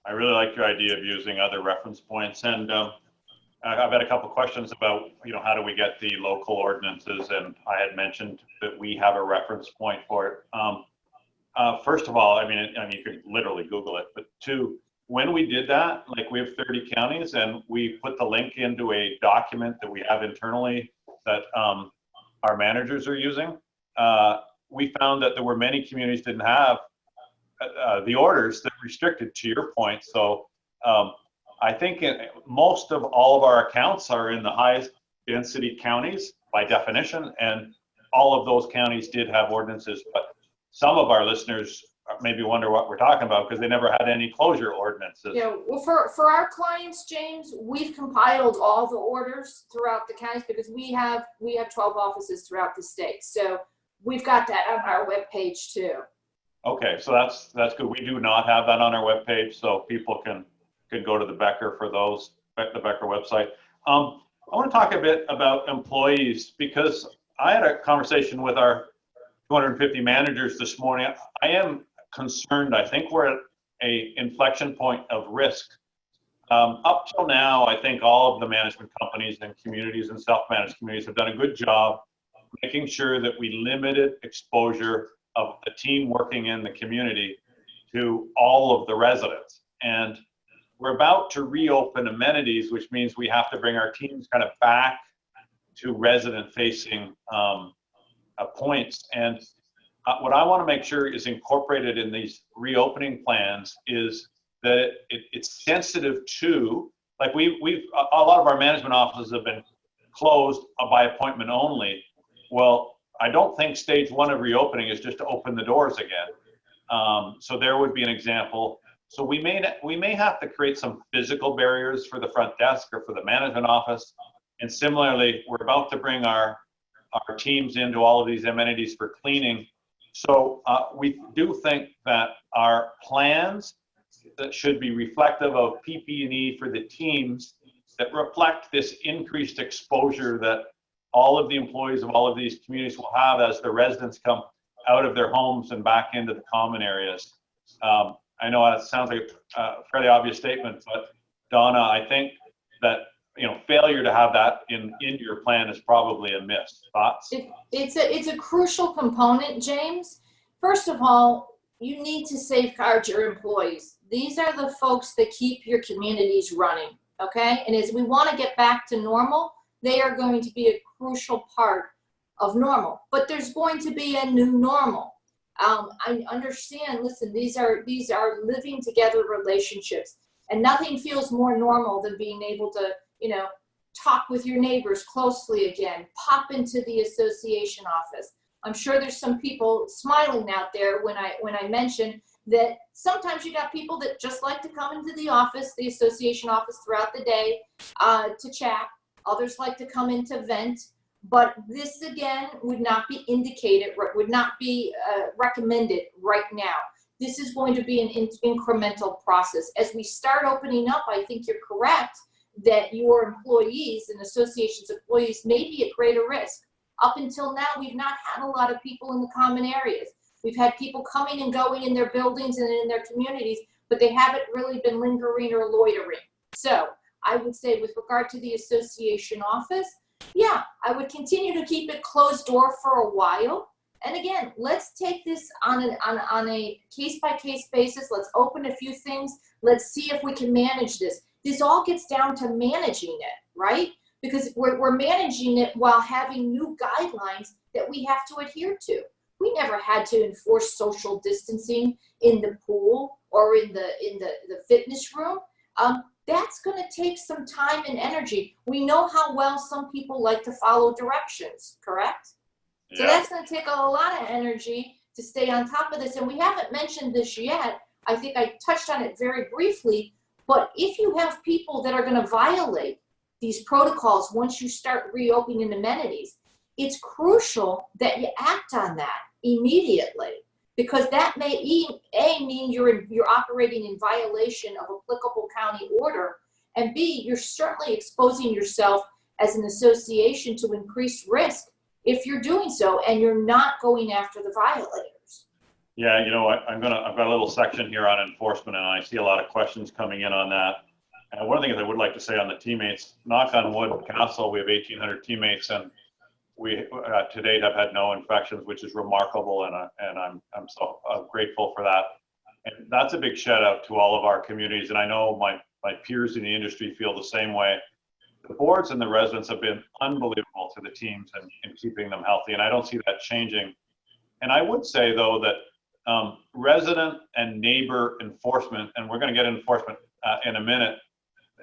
I really like your idea of using other reference points, and I've had a couple questions about, you know, how do we get the local ordinances, and I had mentioned that we have a reference point for it. First of all, I mean, you could literally Google it, but two, when we did that, like we have 30 counties, and we put the link into a document that we have internally that our managers are using. We found that there were many communities didn't have the orders that restricted, to your point. So I think most of all of our accounts are in the highest density counties by definition, and all of those counties did have ordinances. But some of our listeners maybe wonder what we're talking about because they never had any closure ordinances. Yeah, well, for our clients, James, we've compiled all the orders throughout the counties because we have 12 offices throughout the state. So we've got that on our webpage too. Okay, so that's good. We do not have that on our webpage, so people can go to the Becker for those, the Becker website. I want to talk a bit about employees because I had a conversation with our 250 managers this morning. I am concerned. I think we're at a inflection point of risk. Up till now, I think all of the management companies and communities and self-managed communities have done a good job making sure that we limited exposure of the team working in the community to all of the residents. And we're about to reopen amenities, which means we have to bring our teams kind of back to resident-facing points. And what I want to make sure is incorporated in these reopening plans is that it's sensitive to, like a lot of our management offices have been closed by appointment only. Well, I don't think stage one of reopening is just to open the doors again. So there would be an example. So we may have to create some physical barriers for the front desk or for the management office. And similarly, we're about to bring our teams into all of these amenities for cleaning. So we do think that our plans that should be reflective of PP&E for the teams that reflect this increased exposure that all of the employees of all of these communities will have as the residents come out of their homes and back into the common areas. I know it sounds like a fairly obvious statement, but Donna, I think that failure to have that in your plan is probably a miss. Thoughts? It's a crucial component, James. First of all, you need to safeguard your employees. These are the folks that keep your communities running, okay? And as we want to get back to normal, they are going to be a crucial part of normal. But there's going to be a new normal. I understand, listen, these are living together relationships, and nothing feels more normal than being able to, talk with your neighbors closely again, pop into the association office. I'm sure there's some people smiling out there when I mention that sometimes you got people that just like to come into the office, the association office throughout the day to chat. Others like to come in to vent. But this, again, would not be indicated, would not be recommended right now. This is going to be an incremental process. As we start opening up, I think you're correct that your employees and associations employees may be at greater risk. Up until now, we've not had a lot of people in the common areas. We've had people coming and going in their buildings and in their communities, but they haven't really been lingering or loitering. So I would say with regard to the association office, yeah, I would continue to keep it closed door for a while. And again, let's take this on a case-by-case basis. Let's open a few things. Let's see if we can manage this. This all gets down to managing it, right? Because we're managing it while having new guidelines that we have to adhere to. We never had to enforce social distancing in the pool or in the fitness room. That's going to take some time and energy. We know how well some people like to follow directions, correct? Yeah. So that's going to take a lot of energy to stay on top of this. And we haven't mentioned this yet. I think I touched on it very briefly. But if you have people that are going to violate these protocols once you start reopening amenities, it's crucial that you act on that immediately, because that may mean you're operating in violation of applicable county order, and B, you're certainly exposing yourself as an association to increased risk if you're doing so and you're not going after the violators. Yeah, I've got a little section here on enforcement, and I see a lot of questions coming in on that. And one of the things I would like to say on the teammates, knock on wood, Castle, we have 1,800 teammates, and we to date have had no infections, which is remarkable, and I'm so grateful for that. And that's a big shout out to all of our communities, and I know my peers in the industry feel the same way. The boards and the residents have been unbelievable to the teams in keeping them healthy, and I don't see that changing. And I would say, though, that resident and neighbor enforcement, and we're going to get enforcement in a minute.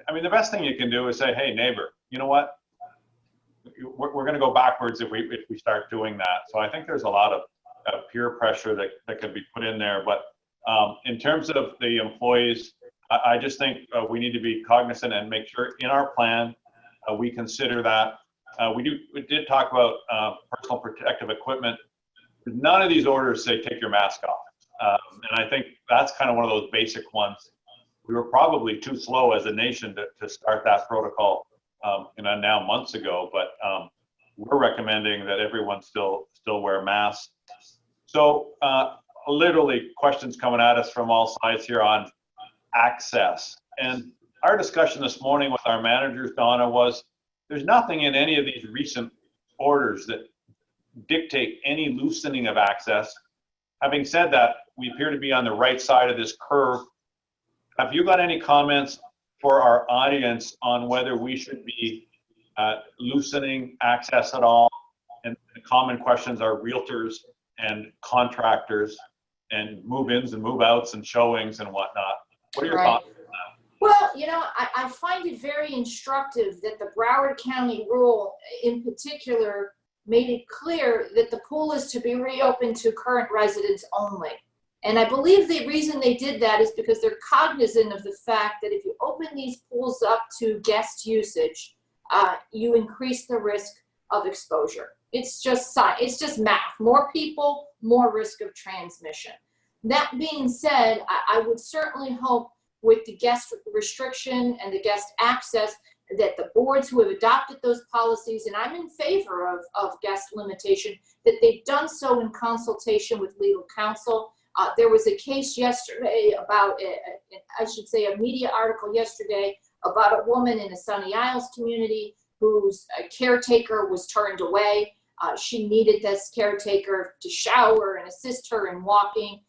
I mean, the best thing you can do is say, hey, neighbor, you know what? We're going to go backwards if we start doing that. So I think there's a lot of peer pressure that could be put in there. But in terms of the employees, I just think we need to be cognizant and make sure in our plan we consider that. We did talk about personal protective equipment. None of these orders say take your mask off. And I think that's kind of one of those basic ones. We were probably too slow as a nation to start that protocol now months ago, but we're recommending that everyone still wear masks. So literally questions coming at us from all sides here on access. And our discussion this morning with our managers, Donna, was there's nothing in any of these recent orders that dictate any loosening of access. Having said that, we appear to be on the right side of this curve. Have you got any comments for our audience on whether we should be loosening access at all? And the common questions are realtors and contractors and move-ins and move-outs and showings and whatnot. What are your thoughts on that? Well, I find it very instructive that the Broward County rule in particular made it clear that the pool is to be reopened to current residents only. And I believe the reason they did that is because they're cognizant of the fact that if you open these pools up to guest usage, you increase the risk of exposure. It's just science, it's just math. More people, more risk of transmission. That being said, I would certainly hope with the guest restriction and the guest access that the boards who have adopted those policies, and I'm in favor of guest limitation, that they've done so in consultation with legal counsel. There was a case yesterday about, a media article yesterday about a woman in a Sunny Isles community whose caretaker was turned away. She needed this caretaker to shower and assist her in walking.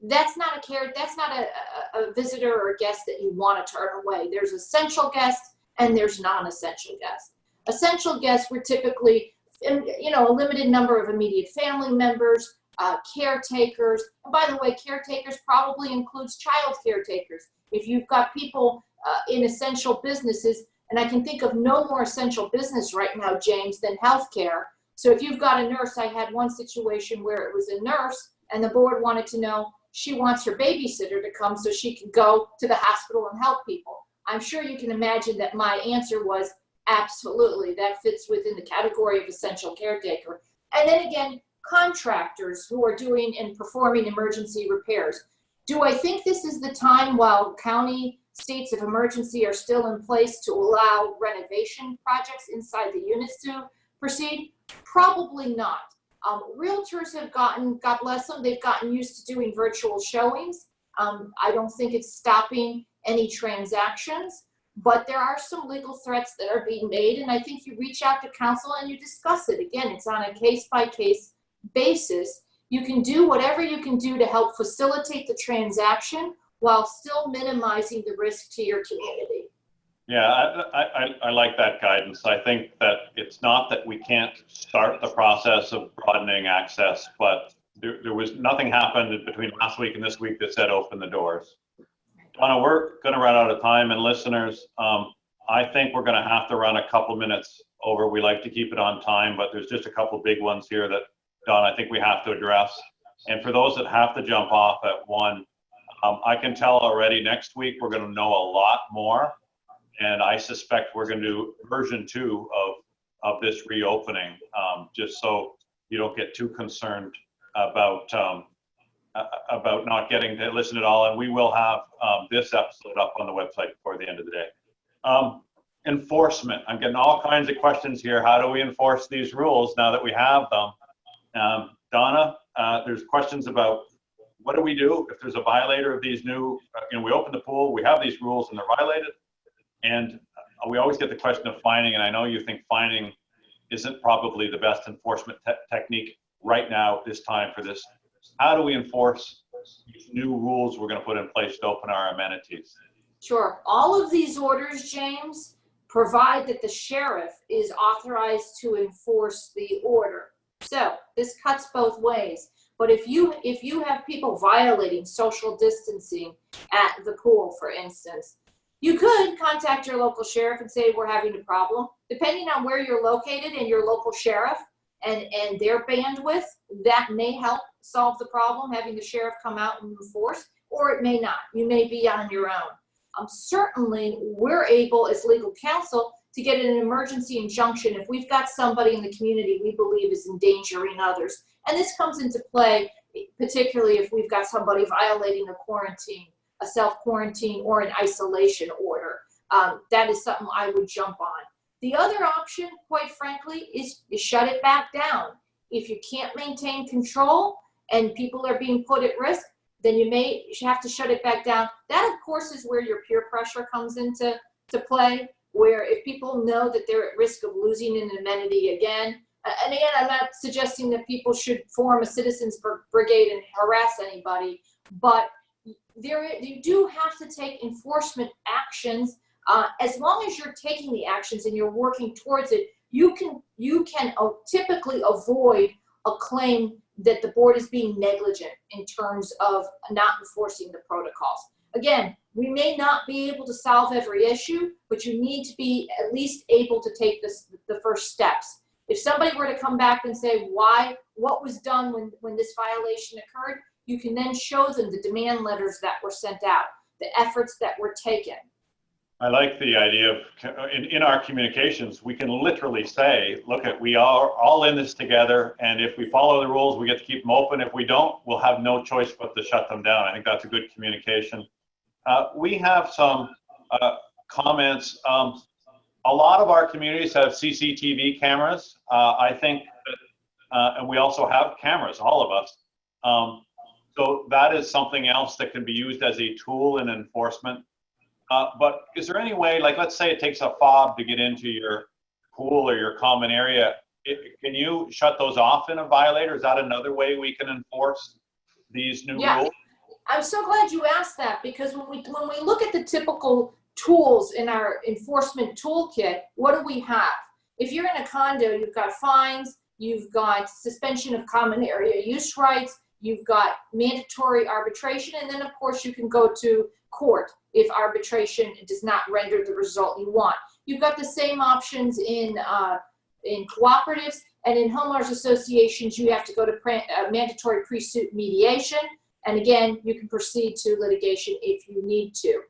That's not a visitor or a guest that you want to turn away. There's essential guests and there's non-essential guests. Essential guests were typically, a limited number of immediate family members, caretakers. And by the way, caretakers probably includes child caretakers. If you've got people in essential businesses, and I can think of no more essential business right now, James, than healthcare. So if you've got a nurse, I had one situation where it was a nurse and the board wanted to know she wants her babysitter to come so she can go to the hospital and help people. I'm sure you can imagine that my answer was absolutely, that fits within the category of essential caretaker. And then again, contractors who are doing and performing emergency repairs. Do I think this is the time while county states of emergency are still in place to allow renovation projects inside the units to proceed? Probably not. Realtors have gotten, God bless them, they've gotten used to doing virtual showings. I don't think it's stopping any transactions, but there are some legal threats that are being made, and I think you reach out to counsel and you discuss it. Again, it's on a case-by-case basis. You can do whatever you can do to help facilitate the transaction while still minimizing the risk to your community. Yeah, I like that guidance. I think that it's not that we can't start the process of broadening access, but there was nothing happened between last week and this week that said open the doors. Donna, we're going to run out of time, and listeners, I think we're going to have to run a couple minutes over. We like to keep it on time, but there's just a couple big ones here that, Don, I think we have to address. And for those that have to jump off at 1, I can tell already next week we're going to know a lot more, and I suspect we're going to do version 2 of this reopening, just so you don't get too concerned about not getting to listen at all. And we will have this episode up on the website before the end of the day. Enforcement. I'm getting all kinds of questions here. How do we enforce these rules now that we have them? Donna, there's questions about what do we do if there's a violator of these new, we open the pool, we have these rules and they're violated. And we always get the question of fining, and I know you think fining isn't probably the best enforcement technique right now at this time for this. How do we enforce these new rules we're going to put in place to open our amenities? Sure. All of these orders, James, provide that the sheriff is authorized to enforce the order. So this cuts both ways. But if you have people violating social distancing at the pool, for instance, you could contact your local sheriff and say, we're having a problem. Depending on where you're located and your local sheriff and their bandwidth, that may help solve the problem, having the sheriff come out and enforce, or it may not. You may be on your own. Certainly, we're able as legal counsel to get an emergency injunction if we've got somebody in the community we believe is endangering others. And this comes into play, particularly if we've got somebody violating a quarantine, a self-quarantine, or an isolation order. That is something I would jump on. The other option, quite frankly, is shut it back down. If you can't maintain control and people are being put at risk, then you have to shut it back down. That, of course, is where your peer pressure comes into play, where if people know that they're at risk of losing an amenity again, and again, I'm not suggesting that people should form a citizens brigade and harass anybody, but you do have to take enforcement actions. As long as you're taking the actions and you're working towards it, you can typically avoid a claim that the board is being negligent in terms of not enforcing the protocols. Again, we may not be able to solve every issue, but you need to be at least able to take the first steps. If somebody were to come back and say what was done when this violation occurred, you can then show them the demand letters that were sent out, the efforts that were taken. I like the idea of in our communications, we can literally say, look, we are all in this together, and if we follow the rules, we get to keep them open. If we don't, we'll have no choice but to shut them down. I think that's a good communication. We have some comments. A lot of our communities have CCTV cameras. I think that, and we also have cameras, all of us. So that is something else that can be used as a tool in enforcement. But is there any way, like let's say it takes a fob to get into your pool or your common area, can you shut those off in a violator? Is that another way we can enforce these new rules? I'm so glad you asked that, because when we look at the typical tools in our enforcement toolkit, what do we have? If you're in a condo, you've got fines, you've got suspension of common area use rights, you've got mandatory arbitration, and then of course you can go to court if arbitration does not render the result you want. You've got the same options in cooperatives, and in homeowners associations you have to go to mandatory pre-suit mediation, and again you can proceed to litigation if you need to.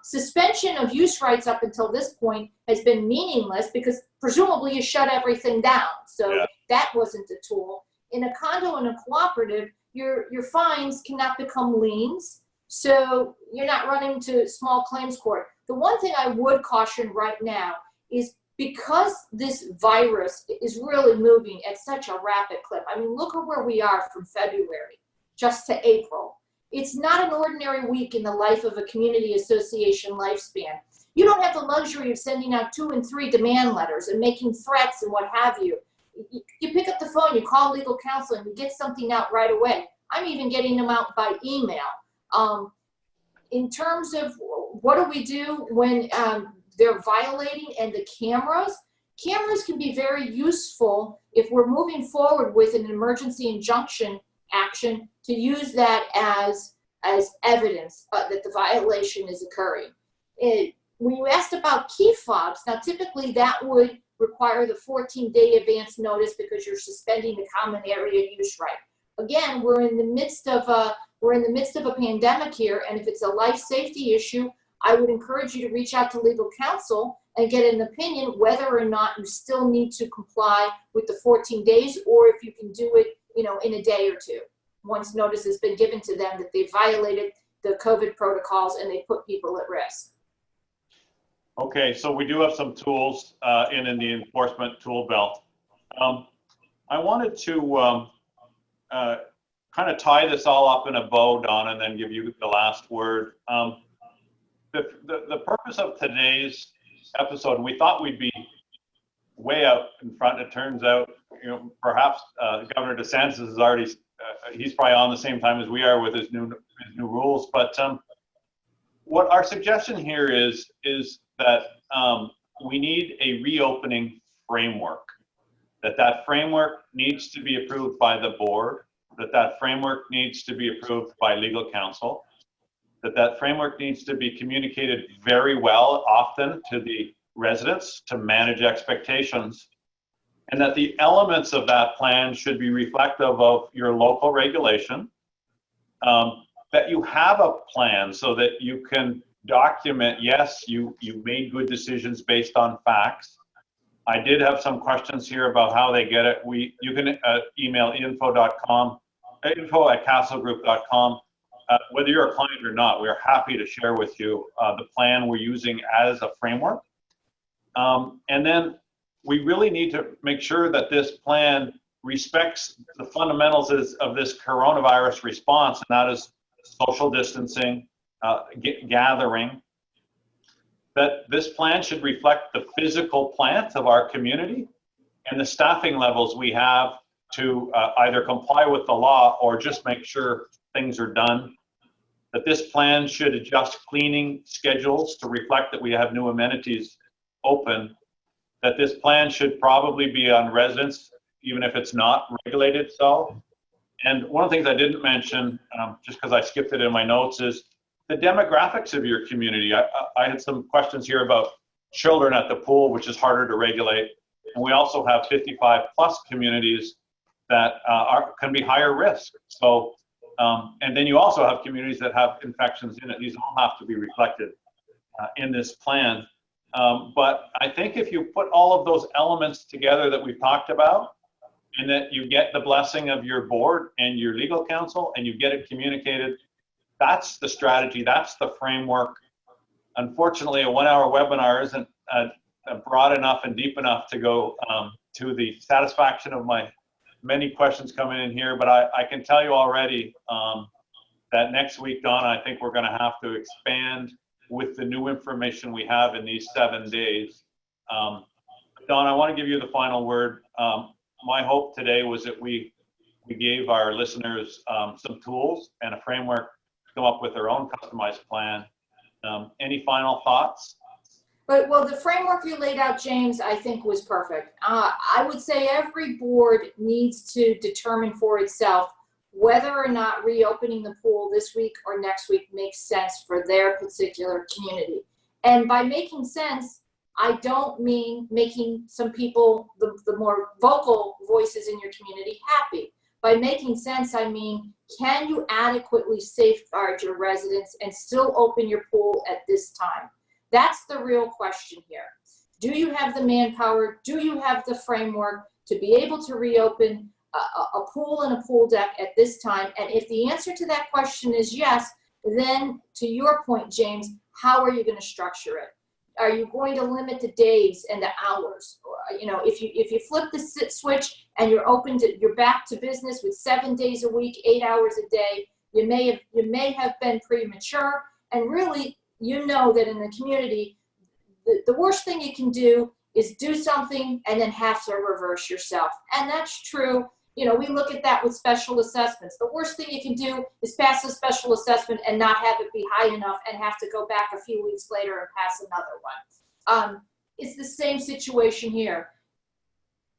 Suspension of use rights up until this point has been meaningless because presumably you shut everything down, so that wasn't a tool. In a condo and a cooperative, your fines cannot become liens, so you're not running to small claims court. The one thing I would caution right now is, because this virus is really moving at such a rapid clip. I mean, look at where we are from February just to April. It's not an ordinary week in the life of a community association lifespan. You don't have the luxury of sending out 2 and 3 demand letters and making threats and what have you. You pick up the phone, you call legal counsel, and you get something out right away. I'm even getting them out by email. In terms of what do we do when they're violating, and the cameras can be very useful if we're moving forward with an emergency injunction action, to use that as evidence that the violation is occurring. When you asked about key fobs, now typically that would require the 14-day advance notice because you're suspending the common area use right. Again, we're in the midst of a pandemic here, and if it's a life safety issue, I would encourage you to reach out to legal counsel and get an opinion whether or not you still need to comply with the 14 days, or if you can do it, in a day or two, once notice has been given to them that they violated the COVID protocols and they put people at risk. Okay, so we do have some tools in the enforcement tool belt. I wanted to kind of tie this all up in a bow, Don, and then give you the last word. The purpose of today's episode, we thought we'd be way out in front. It turns out, perhaps Governor DeSantis is already, he's probably on the same time as we are with his new rules. But what our suggestion here is that we need a reopening framework. That framework needs to be approved by the board. That framework needs to be approved by legal counsel. That framework needs to be communicated very well, often to the residents, to manage expectations, and that the elements of that plan should be reflective of your local regulation, that you have a plan so that you can document, yes, you made good decisions based on facts. I did have some questions here about how they get it. You can email info@castlegroup.com. Whether you're a client or not, we're happy to share with you the plan we're using as a framework. And then we really need to make sure that this plan respects the fundamentals of this coronavirus response, and that is social distancing, gathering. That this plan should reflect the physical plant of our community and the staffing levels we have to either comply with the law or just make sure things are done. That this plan should adjust cleaning schedules to reflect that we have new amenities open. That this plan should probably be on residents, even if it's not regulated so. And one of the things I didn't mention, just because I skipped it in my notes, is the demographics of your community. I had some questions here about children at the pool, which is harder to regulate. And we also have 55+ communities that can be higher risk. So And then you also have communities that have infections in it. These all have to be reflected in this plan. But I think if you put all of those elements together that we've talked about, and that you get the blessing of your board and your legal counsel, and you get it communicated, that's the strategy, that's the framework. Unfortunately, a 1-hour webinar isn't broad enough and deep enough to go to the satisfaction of my many questions coming in here, but I can tell you already that next week, Donna, I think we're going to have to expand with the new information we have in these 7 days. Donna, I want to give you the final word. My hope today was that we gave our listeners some tools and a framework to come up with their own customized plan. Any final thoughts? Well, the framework you laid out, James, I think was perfect. I would say every board needs to determine for itself whether or not reopening the pool this week or next week makes sense for their particular community. And by making sense, I don't mean making some people, the more vocal voices in your community, happy. By making sense, I mean, can you adequately safeguard your residents and still open your pool at this time? That's the real question here. Do you have the manpower? Do you have the framework to be able to reopen a pool and a pool deck at this time? And if the answer to that question is yes, then to your point, James, how are you going to structure it? Are you going to limit the days and the hours? You know, if you flip the switch and you're back to business with 7 days a week, 8 hours a day, you may have been premature. And really, you know that in the community, the worst thing you can do is do something and then have to reverse yourself. And that's true. You know, we look at that with special assessments. The worst thing you can do is pass a special assessment and not have it be high enough and have to go back a few weeks later and pass another one. It's the same situation here.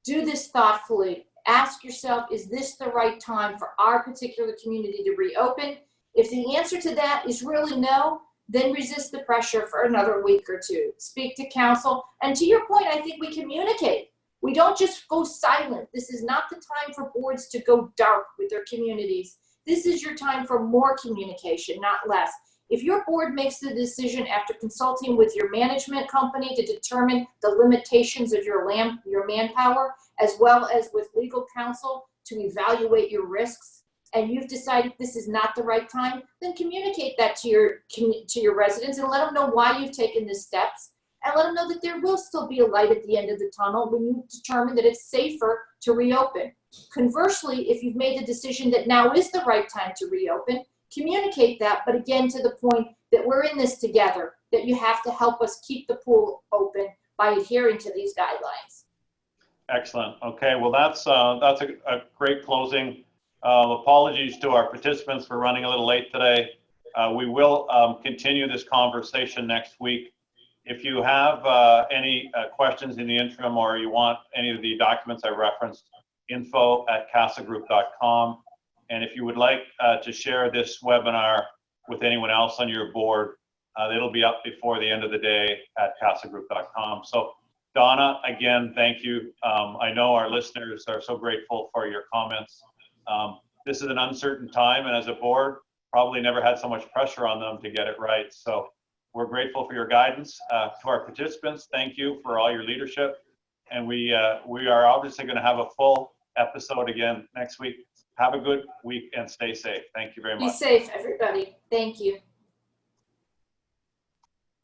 Do this thoughtfully. Ask yourself, is this the right time for our particular community to reopen? If the answer to that is really no, then resist the pressure for another week or two. Speak to counsel. And to your point, I think we communicate. We don't just go silent. This is not the time for boards to go dark with their communities. This is your time for more communication, not less. If your board makes the decision after consulting with your management company to determine the limitations of your manpower, as well as with legal counsel to evaluate your risks, and you've decided this is not the right time, then communicate that to your residents and let them know why you've taken the steps, and let them know that there will still be a light at the end of the tunnel when you determine that it's safer to reopen. Conversely, if you've made the decision that now is the right time to reopen, communicate that, but again, to the point that we're in this together, that you have to help us keep the pool open by adhering to these guidelines. Excellent. Okay, well, that's a great closing. Apologies to our participants for running a little late today. We will continue this conversation next week. If you have any questions in the interim, or you want any of the documents I referenced, info@casagroup.com. And if you would like to share this webinar with anyone else on your board, it'll be up before the end of the day at casagroup.com. So Donna, again, thank you. I know our listeners are so grateful for your comments. This is an uncertain time, and as a board, probably never had so much pressure on them to get it right. So we're grateful for your guidance. To our participants, thank you for all your leadership. And we are obviously going to have a full episode again next week. Have a good week and stay safe. Thank you very much. Be safe, everybody. Thank you.